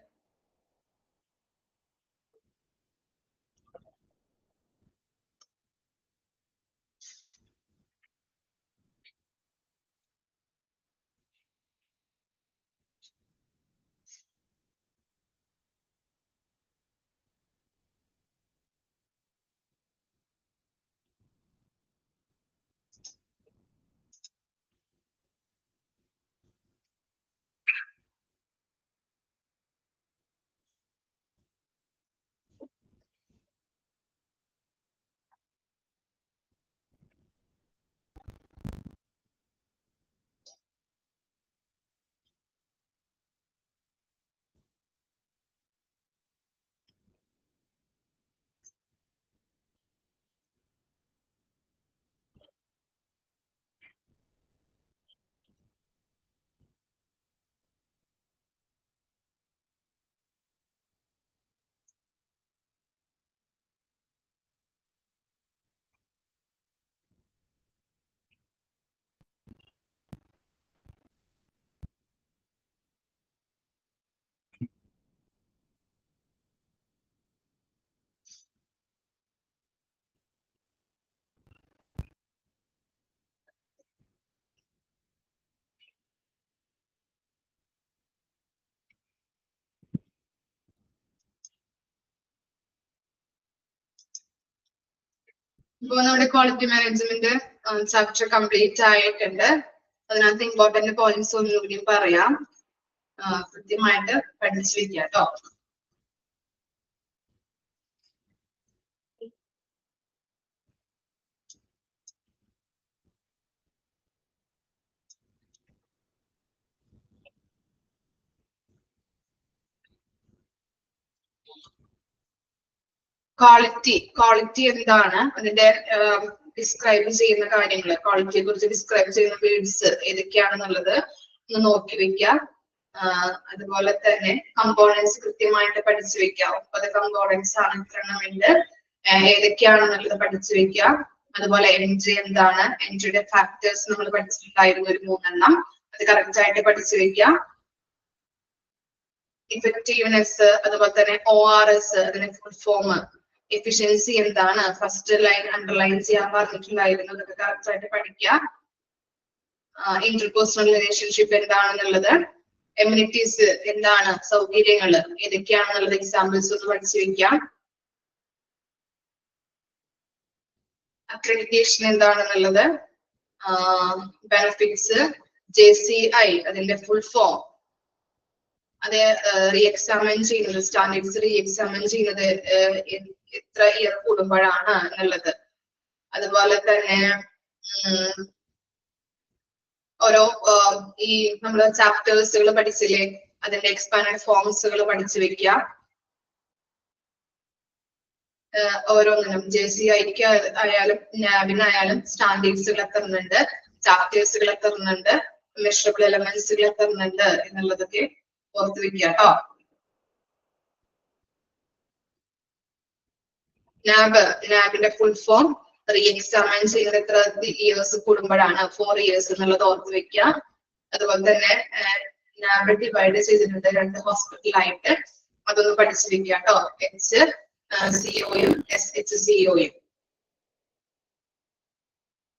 ഇപ്പൊ നമ്മുടെ ക്വാളിറ്റി മാനേജ്മെന്റ് ചാപ്റ്റർ കംപ്ലീറ്റ് ആയിട്ടുണ്ട്. അതിനകത്ത് ഇമ്പോർട്ടന്റ് പോയിന്റ്സ് ഒന്നുകൂടി പറയാം. കൃത്യമായിട്ട് പഠിച്ചു വെക്കുക കേട്ടോ. ക്വാളിറ്റി എന്താണ്, അതിന്റെ ഡിസ്ക്രൈബ് ചെയ്യുന്ന കാര്യങ്ങൾ, ക്വാളിറ്റിയെ കുറിച്ച് ഡിസ്ക്രൈബ് ചെയ്യുന്ന വേർഡ്സ് ഏതൊക്കെയാണെന്നുള്ളത് ഒന്ന് നോക്കി വെക്കുക. അതുപോലെ തന്നെ കമ്പോണൻസ് കൃത്യമായിട്ട് പഠിച്ചു വെക്കുക. 30 കമ്പോണൻസ് ആണ് എത്രണമെങ്കിൽ ഏതൊക്കെയാണെന്നുള്ളത് പഠിച്ചു വെക്കുക. അതുപോലെ എൻട്രി എന്താണ്, എൻട്രിയുടെ ഫാക്ടേഴ്സ് നമ്മൾ പഠിച്ചിട്ടുണ്ടായിരുന്നു ഒരു 3 എണ്ണം, അത് കറക്റ്റ് ആയിട്ട് പഠിച്ചു വെക്കുക. ഇഫക്റ്റീവ്നെസ്, അതുപോലെ തന്നെ ORS, അതിന്റെ ഫുൾ ഫോം, എഫിഷ്യൻസി എന്താണ്, ഫസ്റ്റ് ലൈൻ അണ്ടർലൈൻ ചെയ്യാൻ പറഞ്ഞിട്ടുണ്ടായിരുന്നു, അതൊക്കെ കറക്റ്റ് ആയിട്ട് പഠിക്കുക. ഇന്റർപേഴ്സണൽ റിലേഷൻഷിപ്പ് എന്താണെന്നുള്ളത്, എമ്യൂണിറ്റീസ് എന്താണ്, സൗകര്യങ്ങൾ ഏതൊക്കെയാണെന്നുള്ളത് എക്സാമ്പിൾസ് ഒന്ന് പഠിച്ചു വെക്കാം. അക്രഡിറ്റേഷൻ എന്താണെന്നുള്ളത്, ബെനഫിറ്റ്സ്, JCI അതിന്റെ ഫുൾ ഫോം, അത് റീഎക്സാമിൻ ചെയ്യുന്നത്, സ്റ്റാൻഡേർഡ്സ് റീഎക്സാമിൻ ചെയ്യുന്നത് എത്ര ഇയർ കൂടുമ്പോഴാണ് എന്നുള്ളത്. അതുപോലെ തന്നെ ഓരോ ഈ നമ്മള് ചാപ്റ്റേഴ്സുകൾ പഠിച്ചില്ലേ, അതിന്റെ എക്സ്പാൻഡ് ഫോംസുകൾ പഠിച്ചു വെക്കുക. ഓരോന്നിനും JCIക്ക് ആയാലും നാബിനായാലും സ്റ്റാൻഡേർഡ്സുകൾ എത്തുന്നുണ്ട്, ചാപ്റ്റേഴ്സുകൾ എത്തുന്നുണ്ട്, മെഷറബിൾ എലമെന്റ്സുകൾ എത്തുന്നുണ്ട് എന്നുള്ളതൊക്കെ ഓർത്ത് വെക്കുക കേട്ടോ. നാബിന്റെ ഫുൾ ഫോം റീഎക്സാമിൻ ചെയ്യുന്നത് എത്ര ഇയേഴ്സ് കൂടുമ്പോഴാണ്, 4 ഇയേഴ്സ് എന്നുള്ളത് ഓർത്ത് വെക്കുക. അതുപോലെ തന്നെ നാബ് ഡിവൈഡ് ചെയ്തിട്ടുണ്ട് 2 ഹോസ്പിറ്റലായിട്ട്, അതൊന്ന് പഠിച്ചു വെക്കുക കേട്ടോ. HCOയും SHCOയും.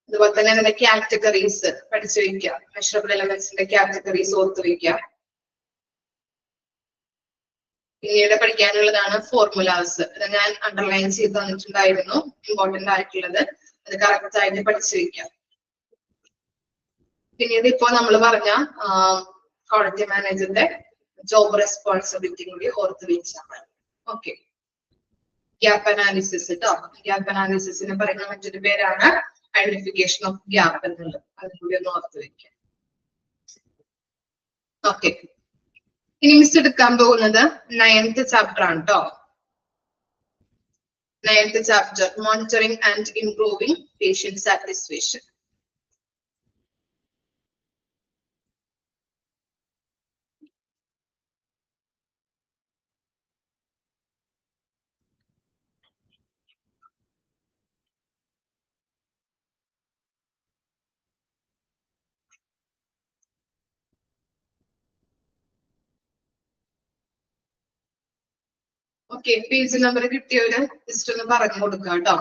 അതുപോലെ തന്നെ അതിന്റെ കാറ്റഗറീസ് പഠിച്ചു വെക്കുക, മെഷറബിൾ എലമെന്റ്സിന്റെ കാറ്റഗറീസ് ഓർത്ത് വെക്കുക. പിന്നീട് പഠിക്കാനുള്ളതാണ് ഫോർമുലാസ്, അത് ഞാൻ അണ്ടർലൈൻ ചെയ്ത് തന്നിട്ടുണ്ടായിരുന്നു, ഇമ്പോർട്ടന്റ് ആയിട്ടുള്ളത്, അത് കറക്റ്റ് ആയിട്ട് പഠിച്ചു വെക്കാം. പിന്നീട് ഇപ്പോ നമ്മൾ പറഞ്ഞ ക്വാളിറ്റി മാനേജറിന്റെ ജോബ് റെസ്പോൺസിബിലിറ്റി കൂടി ഓർത്ത് വെച്ചാൽ. ഓക്കെ, ഗ്യാപ്പ് അനാലിസിസ് കേട്ടോ. ഗ്യാപ്പ് അനാലിസിസിന് പറയുന്ന മറ്റൊരു പേരാണ് ഐഡന്റിഫിക്കേഷൻ ഓഫ് ഗ്യാപ്പ് എന്നുള്ളത്, അതും കൂടി ഒന്ന് ഓർത്ത് വെക്കാം. ഓക്കെ, ഇനി മിസ് എടുക്കാൻ പോകുന്നത് 9th ചാപ്റ്റർ ആണ് കേട്ടോ. 9th chapter, monitoring and improving patient satisfaction. Okay, page number കിട്ടിയവര് ജസ്റ്റ് ഒന്ന് പറഞ്ഞു കൊടുക്കുക കേട്ടോ.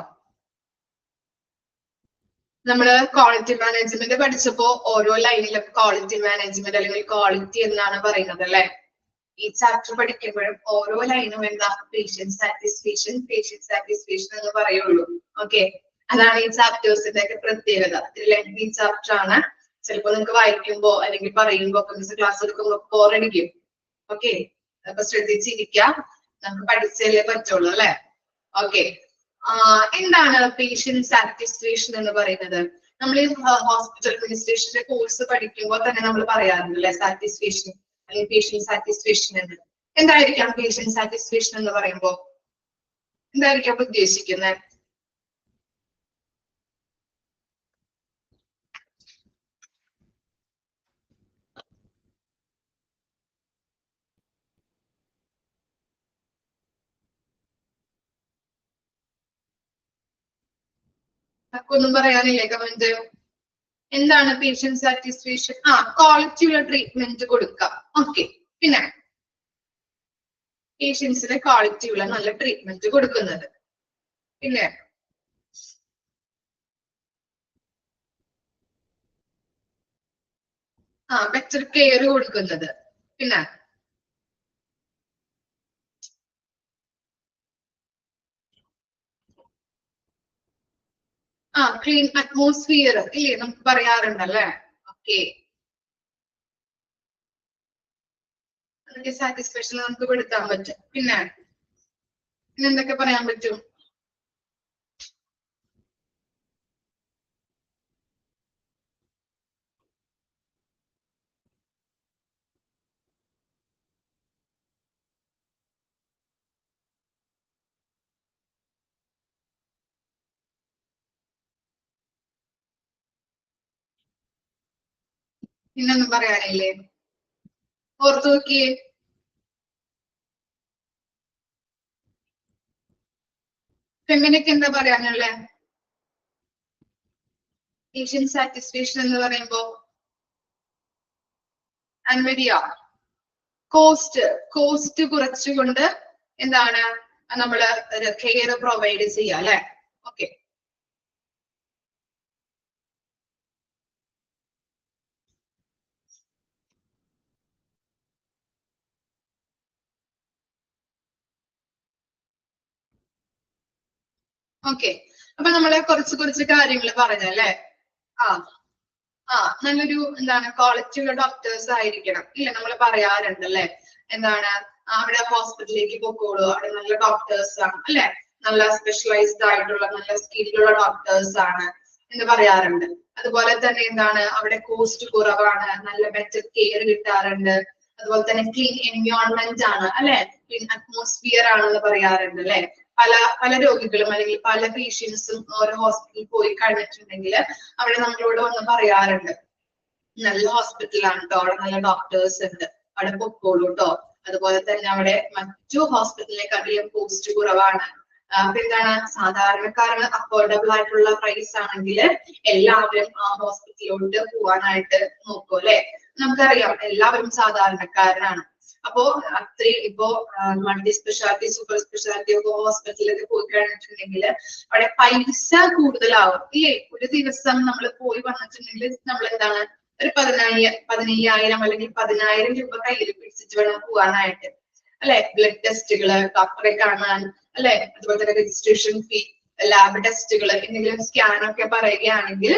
നമ്മള് ക്വാളിറ്റി മാനേജ്മെന്റ് പഠിച്ചപ്പോ ഓരോ ലൈനിലും ക്വാളിറ്റി മാനേജ്മെന്റ് അല്ലെങ്കിൽ ക്വാളിറ്റി എന്നാണ് പറയുന്നത് അല്ലെ. ഈ ചാപ്റ്റർ പഠിക്കുമ്പോഴും ഓരോ ലൈനും എന്താ, പേഷ്യന്റ് സാറ്റിസ്ഫാക്ഷൻ എന്ന് പറയുള്ളൂ. ഓക്കെ, അതാണ് ഈ ചാപ്റ്റേഴ്സിന്റെ ഒക്കെ പ്രത്യേകത. ലെങ്തി ചാപ്റ്റർ ആണ്, ചിലപ്പോ നിങ്ങൾക്ക് വായിക്കുമ്പോ അല്ലെങ്കിൽ പറയുമ്പോ ക്ലാസ് എടുക്കുമ്പോ ബോറടിക്കും. ഓക്കെ, അപ്പൊ ശ്രദ്ധിച്ചിരിക്കാം, നമുക്ക് പഠിച്ചല്ലേ പറ്റുള്ളൂ അല്ലെ. ഓക്കെ, എന്താണ് പേഷ്യന്റ് സാറ്റിസ്ഫാക്ഷൻ എന്ന് പറയുന്നത്? നമ്മൾ ഈ ഹോസ്പിറ്റൽ അഡ്മിനിസ്ട്രേഷന്റെ കോഴ്സ് പഠിക്കുമ്പോൾ തന്നെ നമ്മൾ പറയാറുണ്ട് അല്ലെ, സാറ്റിസ്ഫാക്ഷൻ അല്ലെങ്കിൽ പേഷ്യന്റ് സാറ്റിസ്ഫാക്ഷൻ എന്ന്. എന്തായിരിക്കാം പേഷ്യന്റ് സാറ്റിസ്ഫാക്ഷൻ എന്ന് പറയുമ്പോൾ എന്തായിരിക്കാം ഉദ്ദേശിക്കുന്നത്? ഒന്നും പറയാനില്ലേ കമന്റ്? എന്താണ് പേഷ്യന്റ് സാറ്റിസ്ഫാക്ഷൻ? ക്വാളിറ്റിയുള്ള ട്രീറ്റ്മെന്റ് കൊടുക്കാം. ഓക്കെ, പിന്നെ പേഷ്യൻസിന് ക്വാളിറ്റിയുള്ള നല്ല ട്രീറ്റ്മെന്റ് കൊടുക്കുന്നത്, പിന്നെ ബെറ്റർ കെയർ കൊടുക്കുന്നത്, പിന്നെ ക്ലീൻ അറ്റ്മോസ്ഫിയർ ഇല്ലേ, നമുക്ക് പറയാറുണ്ടല്ലേ. ഓക്കെ, സാറ്റിസ്ഫാക്ഷൻ നമുക്ക് പെടുത്താൻ പറ്റും. പിന്നെ എന്തൊക്കെ പറയാൻ പറ്റും? പിന്നൊന്നും പറയാനില്ലേ? ഓർത്തു നോക്കിയേ. ഫെമിനിക്ക് എന്താ പറയാനുള്ളേ? പേഷ്യന്റ് സാറ്റിസ്ഫാക്ഷൻ എന്ന് പറയുമ്പോ അൻവരിയ കോസ്റ്റ് കുറച്ചുകൊണ്ട് എന്താണ് നമ്മള് കെയർ പ്രൊവൈഡ് ചെയ്യുക അല്ലെ? ഓക്കെ. ഓക്കെ, അപ്പൊ നമ്മള് കുറച്ച് കാര്യങ്ങൾ പറഞ്ഞല്ലേ? നല്ലൊരു എന്താണ് ക്വാളിറ്റി ഉള്ള ഡോക്ടേഴ്സ് ആയിരിക്കണം ഇല്ല, നമ്മൾ പറയാറുണ്ട് അല്ലെ? എന്താണ് അവിടെ ഹോസ്പിറ്റലിലേക്ക് പൊക്കോളൂ, അവിടെ നല്ല ഡോക്ടേഴ്സ് ആണ് അല്ലെ? നല്ല സ്പെഷ്യലൈസ്ഡ് ആയിട്ടുള്ള നല്ല സ്കില്ലുള്ള ഡോക്ടേഴ്സ് ആണ് എന്ന് പറയാറുണ്ട്. അതുപോലെ തന്നെ എന്താണ് അവിടെ കോസ്റ്റ് കുറവാണ്, നല്ല ബെറ്റർ കെയർ കിട്ടാറുണ്ട്. അതുപോലെ തന്നെ ക്ലീൻ എൻവയോൺമെന്റ് ആണ് അല്ലെ? ക്ലീൻ അറ്റ്മോസ്ഫിയർ ആണെന്ന് പറയാറുണ്ട് അല്ലെ? പല രോഗികളും അല്ലെങ്കിൽ പല പേഷ്യൻസും ഓരോ ഹോസ്പിറ്റലിൽ പോയി കഴിഞ്ഞിട്ടുണ്ടെങ്കിൽ അവിടെ നമ്മളോട് വന്ന് പറയാറുണ്ട് നല്ല ഹോസ്പിറ്റലാണ് കേട്ടോ, അവിടെ നല്ല ഡോക്ടേഴ്സ് ഉണ്ട്, അവിടെ പൊക്കോളൂ കേട്ടോ. അതുപോലെ തന്നെ അവിടെ മറ്റു ഹോസ്പിറ്റലിനെക്കാട്ടിലും കോസ്റ്റ് കുറവാണ്. അപ്പൊ എന്താണ് സാധാരണക്കാരന് അഫോർഡബിൾ ആയിട്ടുള്ള പ്രൈസ് ആണെങ്കിൽ എല്ലാവരും ആ ഹോസ്പിറ്റലിലോട്ട് പോവാനായിട്ട് നോക്കും അല്ലെ? നമുക്കറിയാം എല്ലാവരും സാധാരണക്കാരനാണ്. അപ്പോ അത്രയും ഇപ്പോ മൾട്ടി സ്പെഷ്യാലിറ്റി സൂപ്പർ സ്പെഷ്യാലിറ്റി ഒക്കെ ഹോസ്പിറ്റലിലൊക്കെ പോയി കഴിഞ്ഞിട്ടുണ്ടെങ്കിൽ അവിടെ പൈസ കൂടുതലാവും ഇല്ലേ? ഒരു ദിവസം നമ്മൾ പോയി വന്നിട്ടുണ്ടെങ്കിൽ നമ്മൾ എന്താണ് ഒരു 15,000 അല്ലെങ്കിൽ 10,000 രൂപ കയ്യിൽ പിടിച്ചിട്ട് വേണം പോവാനായിട്ട് അല്ലെ? ബ്ലഡ് ടെസ്റ്റുകള്, ഡോക്ടറെ കാണാൻ അല്ലെ? അതുപോലെ തന്നെ രജിസ്ട്രേഷൻ ഫീ, ലാബ് ടെസ്റ്റുകൾ, എന്തെങ്കിലും സ്കാനൊക്കെ പറയുകയാണെങ്കിൽ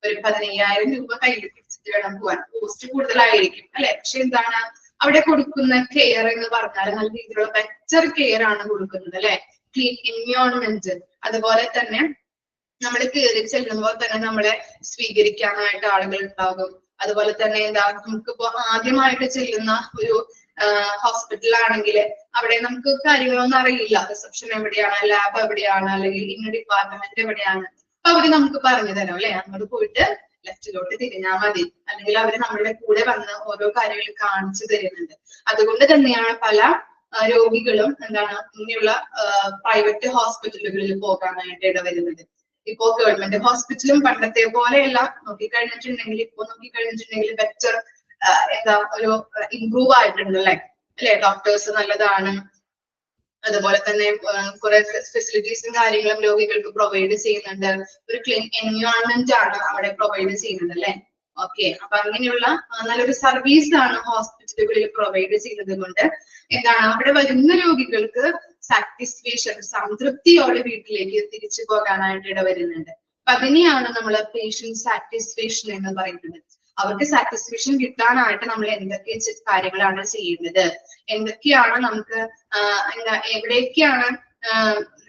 ഒരു 15,000 രൂപ കയ്യിൽ പിടിച്ചിട്ട് വേണം പോവാൻ. കോസ്റ്റ് കൂടുതലായിരിക്കും അല്ലെ? പക്ഷെ എന്താണ് അവിടെ കൊടുക്കുന്ന കെയർ എന്ന് പറഞ്ഞാൽ നല്ല രീതിയിലുള്ള ബെറ്റർ കെയർ ആണ് കൊടുക്കുന്നത് അല്ലെ? ക്ലീൻ എൻവയോൺമെന്റ്, അതുപോലെ തന്നെ നമ്മൾ കയറി ചെല്ലുമ്പോൾ തന്നെ നമ്മളെ സ്വീകരിക്കാനായിട്ട് ആളുകൾ ഉണ്ടാകും. അതുപോലെ തന്നെ എന്താ നമുക്കിപ്പോ ആദ്യമായിട്ട് ചെല്ലുന്ന ഒരു ഹോസ്പിറ്റൽ ആണെങ്കിൽ അവിടെ നമുക്ക് കാര്യങ്ങളൊന്നും അറിയില്ല. റിസപ്ഷൻ എവിടെയാണ്, ലാബ് എവിടെയാണ്, അല്ലെങ്കിൽ ഇന്ന ഡിപ്പാർട്ട്മെന്റ് എവിടെയാണ്, അപ്പൊ അവര് നമുക്ക് പറഞ്ഞു തരാം അല്ലെ? അങ്ങോട്ട് പോയിട്ട് ലെഫ്റ്റിലോട്ട് തിരിഞ്ഞാൽ മതി, അല്ലെങ്കിൽ അവര് നമ്മളുടെ കൂടെ വന്ന് ഓരോ കാര്യങ്ങൾ കാണിച്ചു തരുന്നുണ്ട്. അതുകൊണ്ട് തന്നെയാണ് പല രോഗികളും എന്താണ് ഇങ്ങനെയുള്ള പ്രൈവറ്റ് ഹോസ്പിറ്റലുകളിൽ പോകാനായിട്ട് ഇടവരുന്നത്. ഇപ്പോ ഗവൺമെന്റ് ഹോസ്പിറ്റലും പണ്ടത്തെ പോലെയല്ല ഇപ്പൊ നോക്കിക്കഴിഞ്ഞിട്ടുണ്ടെങ്കിൽ ബെറ്റർ എന്താ ഒരു ഇംപ്രൂവ് ആയിട്ടുണ്ട് അല്ലെ? ഡോക്ടേഴ്സ് നല്ലതാണ്. അതുപോലെ തന്നെ കുറെ ഫെസിലിറ്റീസും കാര്യങ്ങളും രോഗികൾക്ക് പ്രൊവൈഡ് ചെയ്യുന്നുണ്ട്. ഒരു ക്ലീൻ എൻവയോൺമെന്റ് ആണ് അവിടെ പ്രൊവൈഡ് ചെയ്യുന്നത് അല്ലെ? ഓക്കെ, അപ്പൊ അങ്ങനെയുള്ള നല്ലൊരു സർവീസ് ആണ് ഹോസ്പിറ്റലുകളിൽ പ്രൊവൈഡ് ചെയ്യുന്നത് കൊണ്ട് എന്താണ് അവിടെ വരുന്ന രോഗികൾക്ക് സാറ്റിസ്ഫാക്ഷൻ, സംതൃപ്തിയോടെ വീട്ടിലേക്ക് തിരിച്ചു പോകാനായിട്ട് ഇടവരുന്നുണ്ട്. അപ്പൊ അതിനെയാണ് നമ്മൾ പേഷ്യന്റ് സാറ്റിസ്ഫാക്ഷൻ എന്ന് പറയുന്നത്. അവർക്ക് സാറ്റിസ്ഫാക്ഷൻ കിട്ടാനായിട്ട് നമ്മൾ എന്തൊക്കെ കാര്യങ്ങളാണ് ചെയ്യുന്നത്, എന്തൊക്കെയാണ് നമുക്ക് എവിടെയൊക്കെയാണ്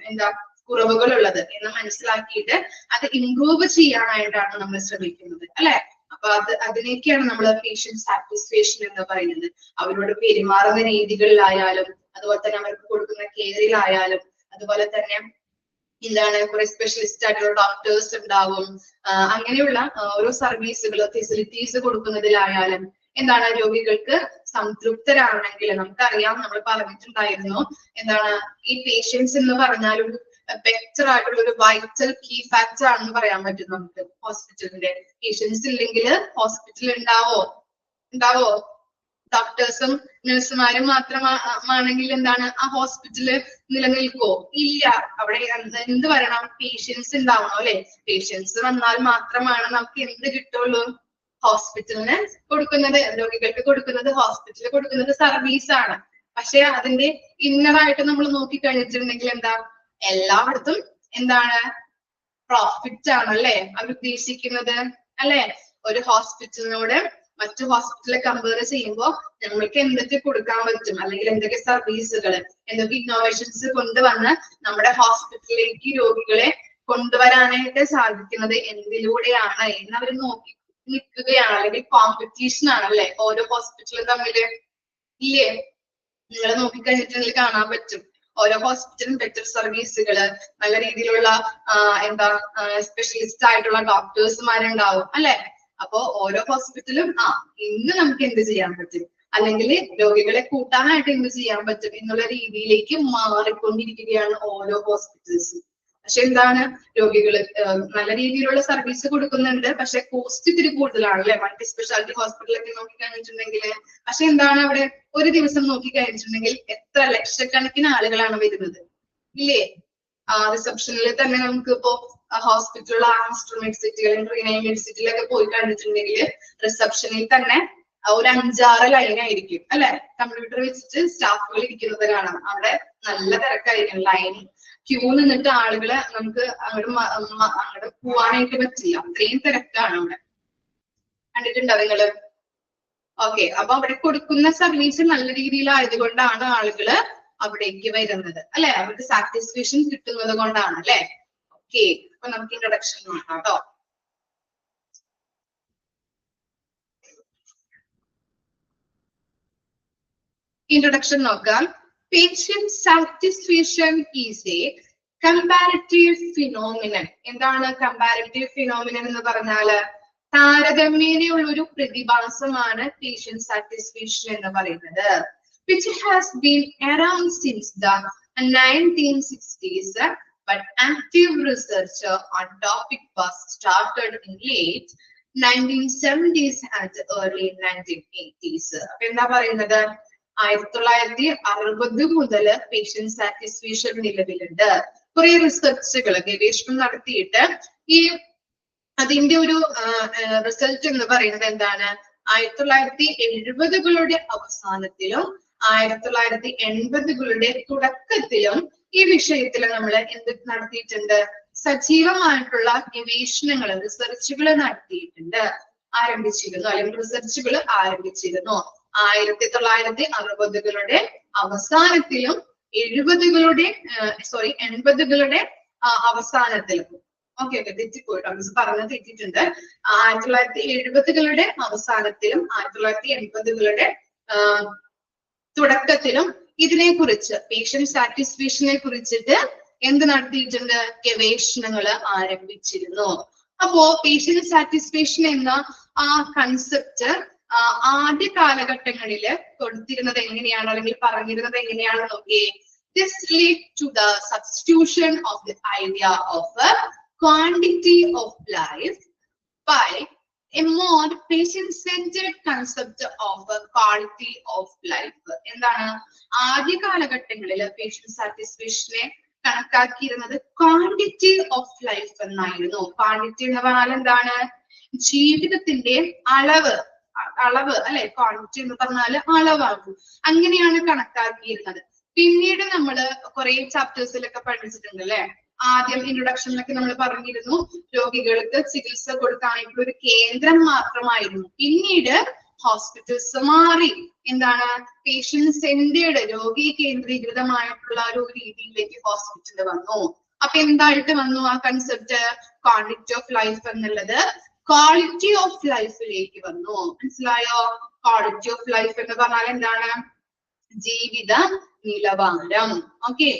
എന്താ കുറവുകൾ ഉള്ളത് എന്ന് മനസ്സിലാക്കിയിട്ട് അത് ഇംപ്രൂവ് ചെയ്യാനായിട്ടാണ് നമ്മൾ ശ്രമിക്കുന്നത് അല്ലെ? അപ്പൊ അതിനൊക്കെയാണ് നമ്മൾ പേഷ്യന്റ് സാറ്റിസ്ഫാക്ഷൻ എന്ന് പറയുന്നത്. അവരോട് പെരുമാറുന്ന രീതികളിലായാലും, അതുപോലെ തന്നെ അവർക്ക് കൊടുക്കുന്ന കെയറിലായാലും, അതുപോലെ തന്നെ എന്താണ് കുറെ സ്പെഷ്യലിസ്റ്റ് ആയിട്ടുള്ള ഡോക്ടേഴ്സ് ഉണ്ടാവും. അങ്ങനെയുള്ള ഓരോ സർവീസുകൾ, ഫെസിലിറ്റീസ് കൊടുക്കുന്നതിലായാലും എന്താണ് രോഗികൾക്ക് സംതൃപ്തരാണെങ്കിൽ, നമുക്കറിയാം നമ്മൾ പറഞ്ഞിട്ടുണ്ടായിരുന്നു എന്താണ് ഈ പേഷ്യൻസ് എന്ന് പറഞ്ഞാൽ ഒരു ബെറ്റർ ആയിട്ടുള്ള ഒരു വൈറ്റൽ കീ ഫാക്ടർ ആണെന്ന് പറയാൻ പറ്റും നമുക്ക്. ഹോസ്പിറ്റലിന്റെ പേഷ്യൻസ് ഇല്ലെങ്കിൽ ഹോസ്പിറ്റൽ ഉണ്ടാവോ? ഡോക്ടേഴ്സും നഴ്സുമാരും മാത്രമാണെങ്കിൽ എന്താണ് ആ ഹോസ്പിറ്റല് നിലനിൽക്കോ? ഇല്ല. അവിടെ എന്ത് വരണം? പേഷ്യൻസ് ഉണ്ടാവണം അല്ലെ? പേഷ്യൻസ് വന്നാൽ മാത്രമാണ് നമുക്ക് എന്ത് കിട്ടുള്ളൂ? ഹോസ്പിറ്റലിന് കൊടുക്കുന്നത്, രോഗികൾക്ക് കൊടുക്കുന്നത്, ഹോസ്പിറ്റലിൽ കൊടുക്കുന്നത് സർവീസ് ആണ്. പക്ഷെ അതിന്റെ ഇന്നറായിട്ട് നമ്മൾ നോക്കിക്കഴിഞ്ഞിട്ടുണ്ടെങ്കിൽ എന്താ എല്ലായിടത്തും എന്താണ് പ്രോഫിറ്റ് ആണ് അല്ലെ അവർ ഉദ്ദേശിക്കുന്നത് അല്ലെ? ഒരു ഹോസ്പിറ്റലിനോട് മറ്റു ഹോസ്പിറ്റലിലെ കമ്പയർ ചെയ്യുമ്പോൾ നമ്മൾക്ക് എന്തൊക്കെ കൊടുക്കാൻ പറ്റും, അല്ലെങ്കിൽ എന്തൊക്കെ സർവീസുകൾ, എന്തൊക്കെ ഇന്നോവേഷൻസ് കൊണ്ടുവന്ന് നമ്മുടെ ഹോസ്പിറ്റലിലേക്ക് രോഗികളെ കൊണ്ടുവരാനായിട്ട് സാധിക്കുന്നത് എന്തിലൂടെയാണ് എന്നവർ നോക്കി നിൽക്കുകയാണ്. അല്ലെങ്കിൽ കോമ്പറ്റീഷൻ ആണല്ലേ ഓരോ ഹോസ്പിറ്റലും തമ്മില്, ഇല്ലേ? നിങ്ങൾ നോക്കിക്കഴിഞ്ഞിട്ടുണ്ടെങ്കിൽ കാണാൻ പറ്റും ഓരോ ഹോസ്പിറ്റലും ബെറ്റർ സർവീസുകള്, നല്ല രീതിയിലുള്ള എന്താ സ്പെഷ്യലിസ്റ്റ് ആയിട്ടുള്ള ഡോക്ടേഴ്സുമാരുണ്ടാവും അല്ലെ. അപ്പോ ഓരോ ഹോസ്പിറ്റലും ഇന്ന് നമുക്ക് എന്ത് ചെയ്യാൻ പറ്റും, അല്ലെങ്കിൽ രോഗികളെ കൂട്ടാനായിട്ട് എന്ത് ചെയ്യാൻ പറ്റും എന്നുള്ള രീതിയിലേക്ക് മാറിക്കൊണ്ടിരിക്കുകയാണ് ഓരോ ഹോസ്പിറ്റൽസും. പക്ഷെ എന്താണ്, രോഗികള് നല്ല രീതിയിലുള്ള സർവീസ് കൊടുക്കുന്നുണ്ട്, പക്ഷെ കോസ്റ്റ് ഇത്തിരി കൂടുതലാണ് അല്ലെ മൾട്ടി സ്പെഷ്യാലിറ്റി ഹോസ്പിറ്റലൊക്കെ നോക്കിക്കഴിഞ്ഞിട്ടുണ്ടെങ്കിൽ. പക്ഷെ എന്താണ്, അവിടെ ഒരു ദിവസം നോക്കിക്കഴിഞ്ഞിട്ടുണ്ടെങ്കിൽ എത്ര ലക്ഷക്കണക്കിന് ആളുകളാണ് വരുന്നത്, ഇല്ലേ? റിസപ്ഷനിൽ തന്നെ നമുക്ക് ഇപ്പോ ഹോസ്പിറ്റലുള്ള ആസ്റ്റർ മെഡിസിറ്റി അല്ലെങ്കിൽ റീനൈൻ മെഡിസിറ്റിയിലൊക്കെ പോയി കണ്ടിട്ടുണ്ടെങ്കിൽ റിസപ്ഷനിൽ തന്നെ ഒരു 5-6 ലൈൻ ആയിരിക്കും അല്ലെ. കമ്പ്യൂട്ടർ വെച്ചിട്ട് സ്റ്റാഫുകൾ ഇരിക്കുന്നത് കാണാം. അവിടെ നല്ല തിരക്കായിരിക്കും, ലൈൻ ക്യൂ നിന്നിട്ട് ആളുകളെ നമുക്ക് അങ്ങോട്ട് പോവാനായിട്ട് പറ്റില്ല, അത്രയും തിരക്കാണ് അവിടെ. കണ്ടിട്ടുണ്ടോ നിങ്ങള്? ഓക്കെ, അപ്പൊ അവിടെ കൊടുക്കുന്ന സർവീസ് നല്ല രീതിയിലായതുകൊണ്ടാണ് ആളുകള് അവിടേക്ക് വരുന്നത് അല്ലെ, അവർക്ക് സാറ്റിസ്ഫാക്ഷൻ കിട്ടുന്നത് കൊണ്ടാണ് അല്ലെ. ഓക്കെ, അപ്പൊ നമുക്ക് ഇൻട്രൊഡക്ഷൻ നോക്കാം കേട്ടോ. ഇൻട്രൊഡക്ഷൻ നോക്കാം. Patient satisfaction is A comparative phenomenon. എന്താണ് കമ്പാരിറ്റീവ് ഫിനോമിനൻ എന്ന് പറഞ്ഞാല്? താരതമ്യേനയുള്ള ഒരു പ്രതിഭാസമാണ് പേഷ്യന്റ് സാറ്റിസ്ഫാക്ഷൻ എന്ന് പറയുന്നത്. which has been around since the 1960s, but active research on topic was started in late 1970s and early 1980s. അപ്പൊ എന്താ പറയുന്നത്? 1960 മുതൽ പേഷ്യന്റ് സാറ്റിസ്ഫാക്ഷൻ നിലവിലുണ്ട്. കുറെ റിസർച്ചുകൾ, ഗവേഷണം നടത്തിയിട്ട് ഈ അതിന്റെ ഒരു റിസൾട്ട് എന്ന് പറയുന്നത് എന്താണ്? 1970കളുടെ അവസാനത്തിലും 1980കളുടെ തുടക്കത്തിലും ഈ വിഷയത്തിൽ നമ്മൾ എന്ത് നടത്തിയിട്ടുണ്ട്? സജീവമായിട്ടുള്ള ഗവേഷണങ്ങൾ, റിസർച്ചുകൾ നടത്തിയിട്ടുണ്ട്, ആരംഭിച്ചിരുന്നു, അല്ലെങ്കിൽ റിസർച്ചുകൾ ആരംഭിച്ചിരുന്നു 1960കളുടെ അവസാനത്തിലും 80കളുടെ അവസാനത്തിലും. ഓക്കെ, തെറ്റിപ്പോയിട്ടോ, പറഞ്ഞത് തെറ്റിയിട്ടുണ്ട്. 1970കളുടെ അവസാനത്തിലും 1980കളുടെ തുടക്കത്തിലും ഇതിനെ കുറിച്ച്, പേഷ്യന്റ് സാറ്റിസ്ഫാക്ഷനെ കുറിച്ചിട്ട് എന്ത് നടത്തിയിട്ടുണ്ട്? ഗവേഷണങ്ങൾ ആരംഭിച്ചിരുന്നു. അപ്പോ പേഷ്യന്റ് സാറ്റിസ്ഫാക്ഷൻ എന്ന ആ കൺസെപ്റ്റ് ആദ്യ കാലഘട്ടങ്ങളിൽ കൊടുത്തിരുന്നത് എങ്ങനെയാണ്, അല്ലെങ്കിൽ പറഞ്ഞിരുന്നത് എങ്ങനെയാണെന്ന് നോക്കിയേ. This led to the substitution of the idea of a quantity of life by a more patient-centered concept of a quality of life. എന്താണ്? ആദ്യ കാലഘട്ടങ്ങളിൽ പേഷ്യന്റ് സാറ്റിസ്ഫാക്ഷനെ കണക്കാക്കിയിരുന്നത് ക്വാണ്ടിറ്റി ഓഫ് ലൈഫ് എന്നായിരുന്നു. ക്വാണ്ടിറ്റി എന്ന് പറഞ്ഞാൽ എന്താണ്? ജീവിതത്തിന്റെ അളവ് അല്ലെ. ക്വാണ്ടിറ്റി എന്ന് പറഞ്ഞാൽ അളവാകും, അങ്ങനെയാണ് കണക്കാക്കിയിരുന്നത്. പിന്നീട് നമ്മള് കുറെ ചാപ്റ്റേഴ്സിലൊക്കെ പഠിച്ചിട്ടുണ്ട് അല്ലെ. ആദ്യം ഇൻട്രൊഡക്ഷനിലൊക്കെ നമ്മൾ പറഞ്ഞിരുന്നു രോഗികൾക്ക് ചികിത്സ കൊടുക്കാനായിട്ടുള്ള ഒരു കേന്ദ്രം മാത്രമായിരുന്നു. പിന്നീട് ഹോസ്പിറ്റൽസ് മാറി, എന്താണ്? പേഷ്യന്റ് സെന്റേർഡ്, രോഗി കേന്ദ്രീകൃതമായിട്ടുള്ള ഒരു രീതിയിലേക്ക് ഹോസ്പിറ്റൽ വന്നു. അപ്പൊ എന്തായിട്ട് വന്നു ആ കൺസെപ്റ്റ്? ക്വാണ്ടിറ്റി ഓഫ് ലൈഫ് എന്നുള്ളത് ക്വാളിറ്റി ഓഫ് ലൈഫിലേക്ക് വന്നു. മനസ്സിലായോ? ക്വാളിറ്റി ഓഫ് ലൈഫ് എന്ന് പറഞ്ഞാൽ എന്താണ്? ജീവിത നിലവാരം. ഓക്കെ,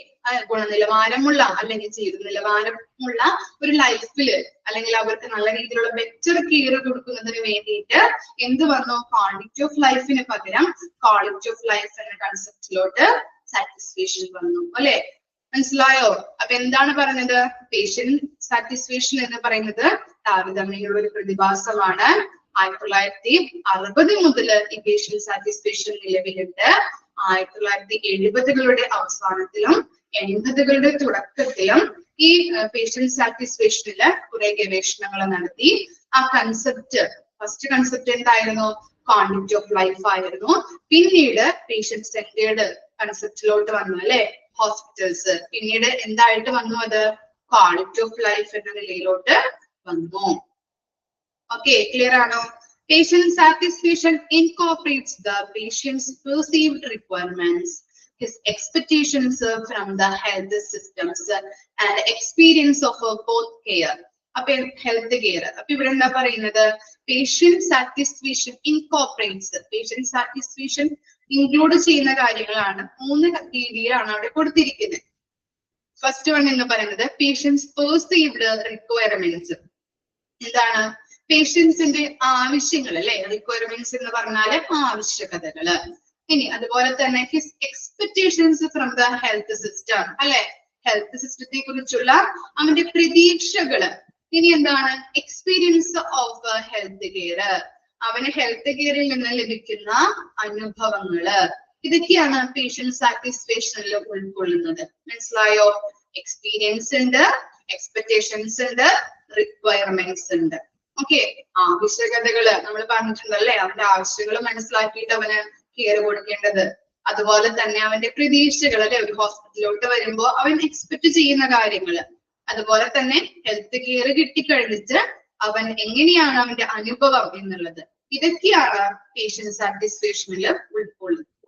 ഗുണനിലവാരമുള്ള അല്ലെങ്കിൽ ജീവിത നിലവാരമുള്ള ഒരു ലൈഫില്, അല്ലെങ്കിൽ അവർക്ക് നല്ല രീതിയിലുള്ള ബെറ്റർ കെയർ കൊടുക്കുന്നതിന് വേണ്ടിയിട്ട് എന്ത് വന്നു? ക്വാണ്ടിറ്റി ഓഫ് ലൈഫിന് പകരം ക്വാളിറ്റി ഓഫ് ലൈഫ് എന്ന കൺസെപ്റ്റിലോട്ട് സാറ്റിസ്ഫാക്ഷൻ വന്നു അല്ലെ. മനസ്സിലായോ? അപ്പൊ എന്താണ് പറഞ്ഞത്? പേഷ്യന്റ് സാറ്റിസ്ഫാക്ഷൻ എന്ന് പറയുന്നത് താരതമ്യമുള്ള ഒരു പ്രതിഭാസമാണ്. 1960 മുതൽ ഈ പേഷ്യന്റ് സാറ്റിസ്ഫാക്ഷൻ നിലവിലുണ്ട്. 1970കളുടെ അവസാനത്തിലും 80കളുടെ തുടക്കത്തിലും ഈ പേഷ്യന്റ് സാറ്റിസ്ഫാക്ഷനില് കുറെ ഗവേഷണങ്ങൾ നടത്തി. ആ കൺസെപ്റ്റ്, ഫസ്റ്റ് കൺസെപ്റ്റ് എന്തായിരുന്നു? ക്വാണ്ടിറ്റി ഓഫ് ലൈഫ് ആയിരുന്നു. പിന്നീട് പേഷ്യന്റ് സെന്റേർഡ് കൺസെപ്റ്റിലോട്ട് വന്നു അല്ലെ ഹോസ്പിറ്റൽസ്. പിന്നീട് എന്തായിട്ട് വന്നു? അത് ക്വാളിറ്റി ഓഫ് ലൈഫ് എന്ന നിലയിലോട്ട് വന്നു. ഓക്കെ, ക്ലിയർ ആണോ? Patient satisfaction incorporates the patient's perceived requirements, his expectations from the health systems, and experience of both care. അപ്പൊ ഹെൽത്ത് കെയർ അപ്പൊ ഇവിടെ എന്താ പറയുന്നത്, patient satisfaction incorporates, patient satisfaction include ചെയ്യുന്ന കാര്യങ്ങളാണ് 3 രീതിയിലാണ് അവിടെ കൊടുത്തിരിക്കുന്നത്. ഫസ്റ്റ് വൺ എന്ന് പറയുന്നത് പേഷ്യൻസ് പെർസീവ്ഡ് റിക്വയർമെന്റ്സ്. എന്താണ് പേഷ്യൻസിന്റെ ആവശ്യങ്ങൾ അല്ലെ, റിക്വയർമെന്റ്സ് എന്ന് പറഞ്ഞാല് ആവശ്യകതകള്. ഇനി അതുപോലെ തന്നെ his expectations from the health system അല്ലെ, ഹെൽത്ത് സിസ്റ്റത്തെ കുറിച്ചുള്ള അവന്റെ പ്രതീക്ഷകള്. ഇനി എന്താണ് എക്സ്പീരിയൻസ് ഓഫ് ഹെൽത്ത് കെയർ, അവന് ഹെൽത്ത് കെയറിൽ നിന്ന് ലഭിക്കുന്ന അനുഭവങ്ങള്. ഇതൊക്കെയാണ് പേഷ്യന്റ് സാറ്റിസ്ഫാക്ഷനിൽ ഉൾക്കൊള്ളുന്നത്. മനസ്സിലായോ? എക്സ്പീരിയൻസ് ഉണ്ട്, എക്സ്പെക്ടേഷൻസ് ഉണ്ട്, റിക്വയർമെന്റ്സ് ഉണ്ട്. ഓക്കെ, ആവശ്യകതകള് നമ്മൾ പറഞ്ഞിട്ടുണ്ടല്ലേ, അവന്റെ ആവശ്യങ്ങൾ മനസ്സിലാക്കിയിട്ട് അവന് കെയർ കൊടുക്കേണ്ടത്. അതുപോലെ തന്നെ അവന്റെ പ്രതീക്ഷകൾ അല്ലെ, ഒരു ഹോസ്പിറ്റലിലോട്ട് വരുമ്പോ അവൻ എക്സ്പെക്ട് ചെയ്യുന്ന കാര്യങ്ങള്. അതുപോലെ തന്നെ ഹെൽത്ത് കെയർ കിട്ടിക്കഴിഞ്ഞിട്ട് അവൻ എങ്ങനെയാണ് അവന്റെ അനുഭവം എന്നുള്ളത്. ഇതൊക്കെയാണ് പേഷ്യന്റ് സാറ്റിസ്ഫാക്ഷനിൽ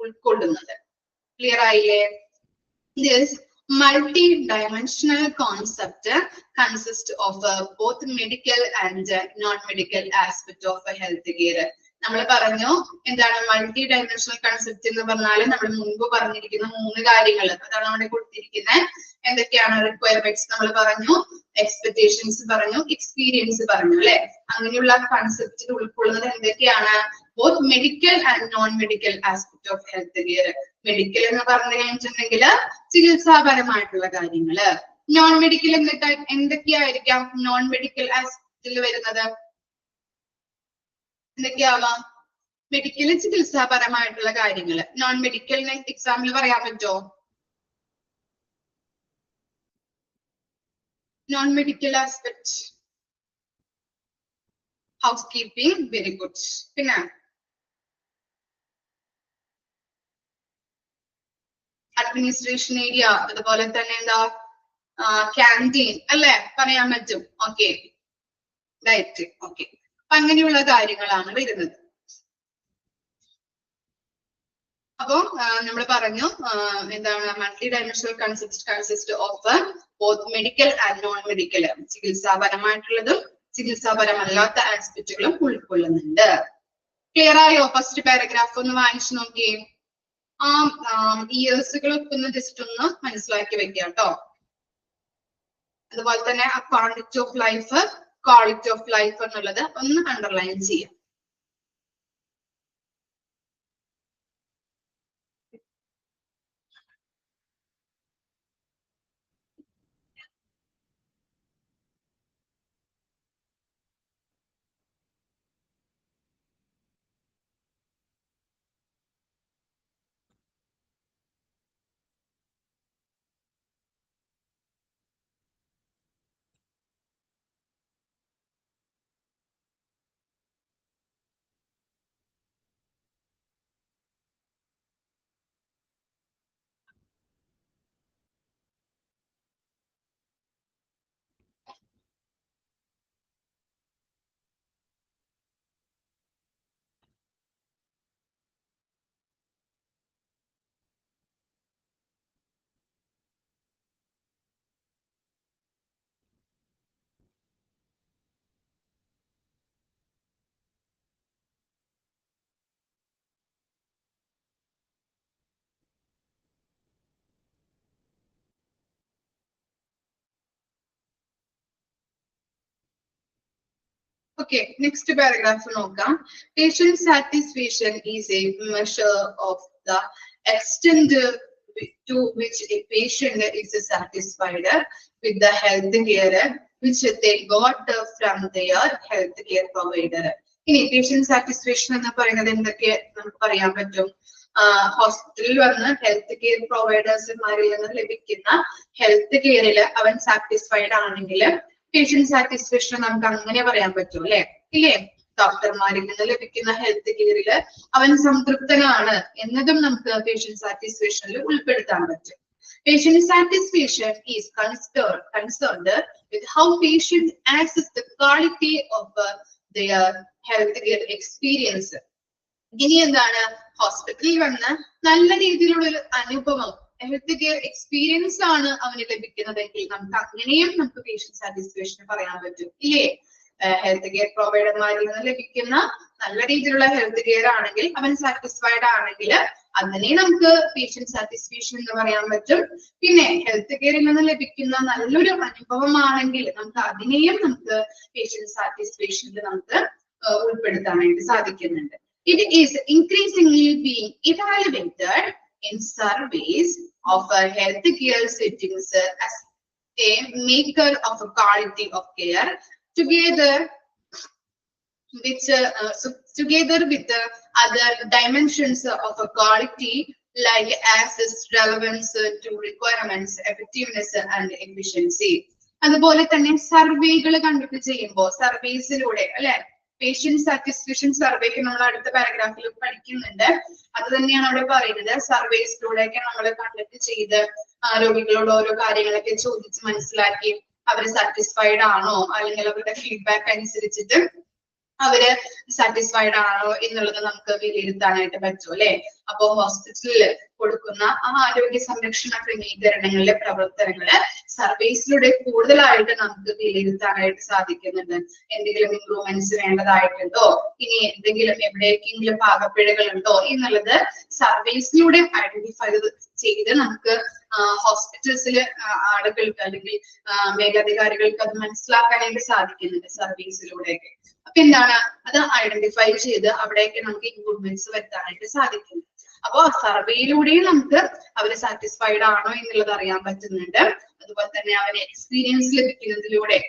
ഉൾക്കൊള്ളുന്നത്. ക്ലിയർ ആയില്ലേ? This multi-dimensional concept consists of both medical and non-medical aspect of health care. നമ്മൾ പറഞ്ഞു എന്താണ് മൾട്ടി ഡയമെൻഷണൽ കൺസെപ്റ്റ് എന്ന് പറഞ്ഞാൽ നമ്മൾ മുൻപ് പറഞ്ഞിരിക്കുന്ന 3 കാര്യങ്ങൾ അതാണ് അവിടെ കൊടുത്തിരിക്കുന്നത്. എന്തൊക്കെയാണ് റിക്വയർമെന്റ്സ് നമ്മൾ പറഞ്ഞു, എക്സ്പെക്ടേഷൻസ് പറഞ്ഞു, എക്സ്പീരിയൻസ് പറഞ്ഞു അല്ലെ. അങ്ങനെയുള്ള കൺസെപ്റ്റിൽ ഉൾക്കൊള്ളുന്നത് എന്തൊക്കെയാണ്? Both medical and non medical aspect of health care. Medical എന്ന് പറഞ്ഞു കഴിഞ്ഞിട്ടുണ്ടെങ്കിൽ ചികിത്സാപരമായിട്ടുള്ള കാര്യങ്ങള്. നോൺ മെഡിക്കൽ എന്തൊക്കെയായിരിക്കാം നോൺ മെഡിക്കൽ ആസ്പെക്റ്റിൽ വരുന്നത്? എന്തൊക്കെയാവാം? മെഡിക്കൽ ചികിത്സാപരമായിട്ടുള്ള കാര്യങ്ങള്. നോൺ മെഡിക്കലിന് എക്സാമ്പിൾ പറയാൻ പറ്റുമോ? Non medical aspect house keeping, very good. പിന്നെ അഡ്മിനിസ്ട്രേഷൻ ഏരിയ, അതുപോലെ തന്നെ എന്താ ക്യാൻറ്റീൻ അല്ലെ, പറയാൻ പറ്റും. Okay, diet. ഓക്കെ, അപ്പൊ അങ്ങനെയുള്ള കാര്യങ്ങളാണ് വരുന്നത്. അപ്പോ നമ്മൾ പറഞ്ഞു എന്താണ് multi dimensional consist of both medical and non medical, ചികിത്സാപരമായിട്ടുള്ളതും ചികിത്സാപരമല്ലാത്ത ആസ്പെക്റ്റുകളും ഉൾക്കൊള്ളുന്നുണ്ട്. ക്ലിയർ ആയോ? ഫസ്റ്റ് പാരഗ്രാഫ് ഒന്ന് വായിച്ചു നോക്കിയേ. ആ ഇയേഴ്സുകളൊക്കെ ഒന്ന് ജസ്റ്റ് ഒന്ന് മനസ്സിലാക്കി വെക്കുക കേട്ടോ. അതുപോലെ തന്നെ ആ quantity of life, quality of life എന്നുള്ളത് ഒന്ന് അണ്ടർലൈൻ ചെയ്യാം. Okay, next paragraph നോക്കാം. Patient satisfaction is a measure of the extent to which a patient is satisfied with the health care which they got from their health care provider. ഇനി patient satisfaction എന്ന് പറയുന്നത് എന്തൊക്കെ നമുക്ക് പറയാൻ പറ്റും? ഹോസ്പിറ്റലിൽ വന്ന് ഹെൽത്ത് കെയർ പ്രൊവൈഡേഴ്സുമാരിൽ നിന്ന് ലഭിക്കുന്ന ഹെൽത്ത് കെയറിൽ അവൻ സാറ്റിസ്ഫൈഡ് ആണെങ്കിൽ പേഷ്യന്റ് സാറ്റിസ്ഫാക്ഷൻ നമുക്ക് അങ്ങനെ പറയാൻ പറ്റും അല്ലെ, ഇല്ലേ? ഡോക്ടർമാരിൽ നിന്ന് ലഭിക്കുന്ന ഹെൽത്ത് കെയറിൽ അവൻ സംതൃപ്തനാണ് എന്നതും നമുക്ക് പേഷ്യന്റ് സാറ്റിസ്ഫാക്ഷനിൽ ഉൾപ്പെടുത്താൻ പറ്റും. Patient satisfaction is concerned with how patient access the quality of their healthcare experience. ഇനി എന്താണ് ഹോസ്പിറ്റലിൽ വന്ന് നല്ല രീതിയിലുള്ള ഒരു അനുഭവം ഹെൽത്ത് കെയർ എക്സ്പീരിയൻസ് ആണ് അവന് ലഭിക്കുന്നതെങ്കിൽ നമുക്ക് പേഷ്യന്റ് സാറ്റിസ്ഫാക്ഷൻ പറയാൻ പറ്റും ഇല്ലേ? ഹെൽത്ത് കെയർ പ്രൊവൈഡർമാരിൽ നിന്ന് ലഭിക്കുന്ന നല്ല രീതിയിലുള്ള ഹെൽത്ത് കെയർ ആണെങ്കിൽ അവൻ സാറ്റിസ്ഫൈഡ് ആണെങ്കിൽ അതിനെ നമുക്ക് പേഷ്യന്റ് സാറ്റിസ്ഫാക്ഷൻ എന്ന് പറയാൻ പറ്റും. പിന്നെ ഹെൽത്ത് കെയറിൽ നിന്ന് ലഭിക്കുന്ന നല്ലൊരു അനുഭവമാണെങ്കിൽ അതിനെയും നമുക്ക് പേഷ്യന്റ് സാറ്റിസ്ഫാക്ഷനിൽ നമുക്ക് ഉൾപ്പെടുത്താനായിട്ട് സാധിക്കുന്നുണ്ട്. It is increasingly being evaluated in surveys of healthcare settings as a maker of a quality of care, together with other dimensions of a quality like access, relevance to requirements, effectiveness and efficiency. അതുപോലെ തന്നെ സർവേകൾ conduct ചെയ്യുമ്പോൾ സർവേസിലൂടെ അല്ലെ patient satisfaction സർവേക്ക് നമ്മൾ അടുത്ത പാരഗ്രാഫിൽ പഠിക്കുന്നുണ്ട്. അത് തന്നെയാണ് അവിടെ പറയുന്നത്. സർവേസിലൂടെയൊക്കെ നമ്മൾ കണ്ടക്ട് ചെയ്ത് രോഗികളോട് ഓരോ കാര്യങ്ങളൊക്കെ ചോദിച്ച് മനസ്സിലാക്കി അവര് സാറ്റിസ്ഫൈഡ് ആണോ അല്ലെങ്കിൽ അവരുടെ ഫീഡ്ബാക്ക് അനുസരിച്ചിട്ട് അവര് സാറ്റിസ്ഫൈഡ് ആണോ എന്നുള്ളത് നമുക്ക് വിലയിരുത്താനായിട്ട് പറ്റും അല്ലെ. അപ്പോ ഹോസ്പിറ്റലിൽ കൊടുക്കുന്ന ആ ആരോഗ്യ സംരക്ഷണ ക്രമീകരണങ്ങളിലെ പ്രവർത്തനങ്ങള് സർവീസിലൂടെ കൂടുതലായിട്ട് നമുക്ക് വിലയിരുത്താനായിട്ട് സാധിക്കുന്നുണ്ട്. എന്തെങ്കിലും ഇംപ്രൂവ്മെന്റ്സ് വേണ്ടതായിട്ടുണ്ടോ, ഇനി എന്തെങ്കിലും എവിടേക്കെങ്കിലും പാകപ്പിഴകളുണ്ടോ എന്നുള്ളത് സർവീസിലൂടെ ഐഡന്റിഫൈ ചെയ്ത് നമുക്ക് ഹോസ്പിറ്റൽസില് ആളുകൾക്ക് അല്ലെങ്കിൽ മേലധികാരികൾക്ക് അത് മനസ്സിലാക്കാനായിട്ട് സാധിക്കുന്നുണ്ട് സർവീസിലൂടെയൊക്കെ. അപ്പൊ എന്താണ് അത് ഐഡന്റിഫൈ ചെയ്ത് അവിടെയൊക്കെ നമുക്ക് ഇംപ്രൂവ്മെന്റ്സ് വരുത്താനായിട്ട് സാധിക്കുന്നു. അപ്പൊ സർവേയിലൂടെയും നമുക്ക് അവര് സാറ്റിസ്ഫൈഡ് ആണോ എന്നുള്ളത് അറിയാൻ പറ്റുന്നുണ്ട്. അതുപോലെ തന്നെ അവന് എക്സ്പീരിയൻസ് ലഭിക്കുന്നതിലൂടെ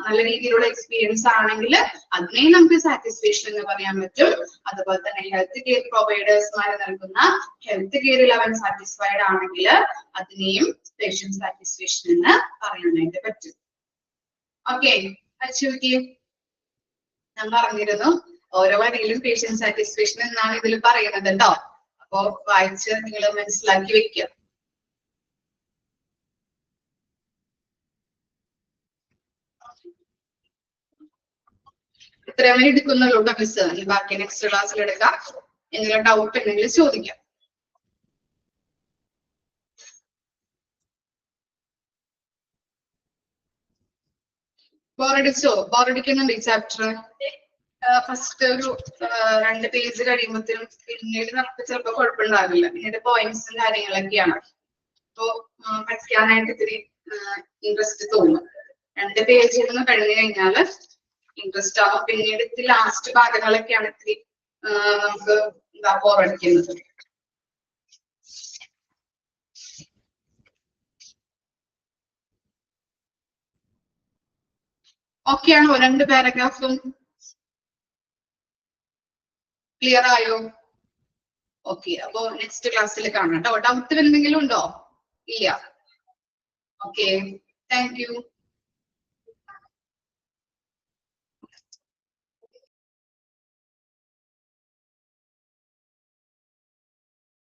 നല്ല രീതിയിലുള്ള എക്സ്പീരിയൻസ് ആണെങ്കിൽ അതിനെ നമുക്ക് സാറ്റിസ്ഫാക്ഷൻ എന്ന് പറയാൻ പറ്റും. അതുപോലെ തന്നെ ഹെൽത്ത് കെയർ പ്രൊവൈഡേഴ്സ്മാര് നൽകുന്ന ഹെൽത്ത് കെയറിൽ അവൻ സാറ്റിസ്ഫൈഡ് ആണെങ്കിൽ അതിനെയും പേഷ്യന്റ് സാറ്റിസ്ഫാക്ഷൻ എന്ന് പറയാനായിട്ട് പറ്റും. ഓക്കെ, ഞാൻ പറഞ്ഞിരുന്നു ഓരോ വരിയിലും പേഷ്യന്റ് സാറ്റിസ്ഫാക്ഷൻ എന്നാണ് ഇതിൽ പറയുന്നത് കേട്ടോ. അപ്പോ വായിച്ച് നിങ്ങൾ മനസ്സിലാക്കി വെക്കുക. ഇത്രയും എടുക്കുന്നുള്ളൂ മിസ്. ബാക്കി നെക്സ്റ്റ് ക്ലാസ്സിൽ എടുക്കാം. എന്തെങ്കിലും ഡൗട്ട് ഉണ്ടെങ്കിൽ ചോദിക്കാം. ബോറടിച്ചോ? ബോറടിക്കുന്നുണ്ട് ഈ ചാപ്റ്റർ. ഫസ്റ്റ് ഒരു 2 പേജ് കഴിയുമ്പോഴത്തേനും പിന്നീട് നമുക്ക് ചിലപ്പോ കുഴപ്പമുണ്ടാവില്ല. പിന്നീട് പോയിന്റ്സും കാര്യങ്ങളൊക്കെയാണ്. അപ്പോ പഠിക്കാനായിട്ട് ഇത്തിരി ഇൻട്രസ്റ്റ് തോന്നും. 2 പേജിൽ നിന്ന് കഴിഞ്ഞു കഴിഞ്ഞാല് ഇൻട്രസ്റ്റ് ആവും. പിന്നീട് ഇത്തിരി ലാസ്റ്റ് ഭാഗങ്ങളൊക്കെയാണ് ഇത്തിരി നമുക്ക് ബോറടിക്കുന്നത്. ഓക്കെ ആണോ? 2 പാരഗ്രാഫും ക്ലിയർ ആയോ? ഓക്കെ, അപ്പോ നെക്സ്റ്റ് ക്ലാസ്സിൽ കാണാം കേട്ടോ. ഡൗട്ട് എന്തെങ്കിലും ഉണ്ടോ? ഇല്ല. Okay, thank you.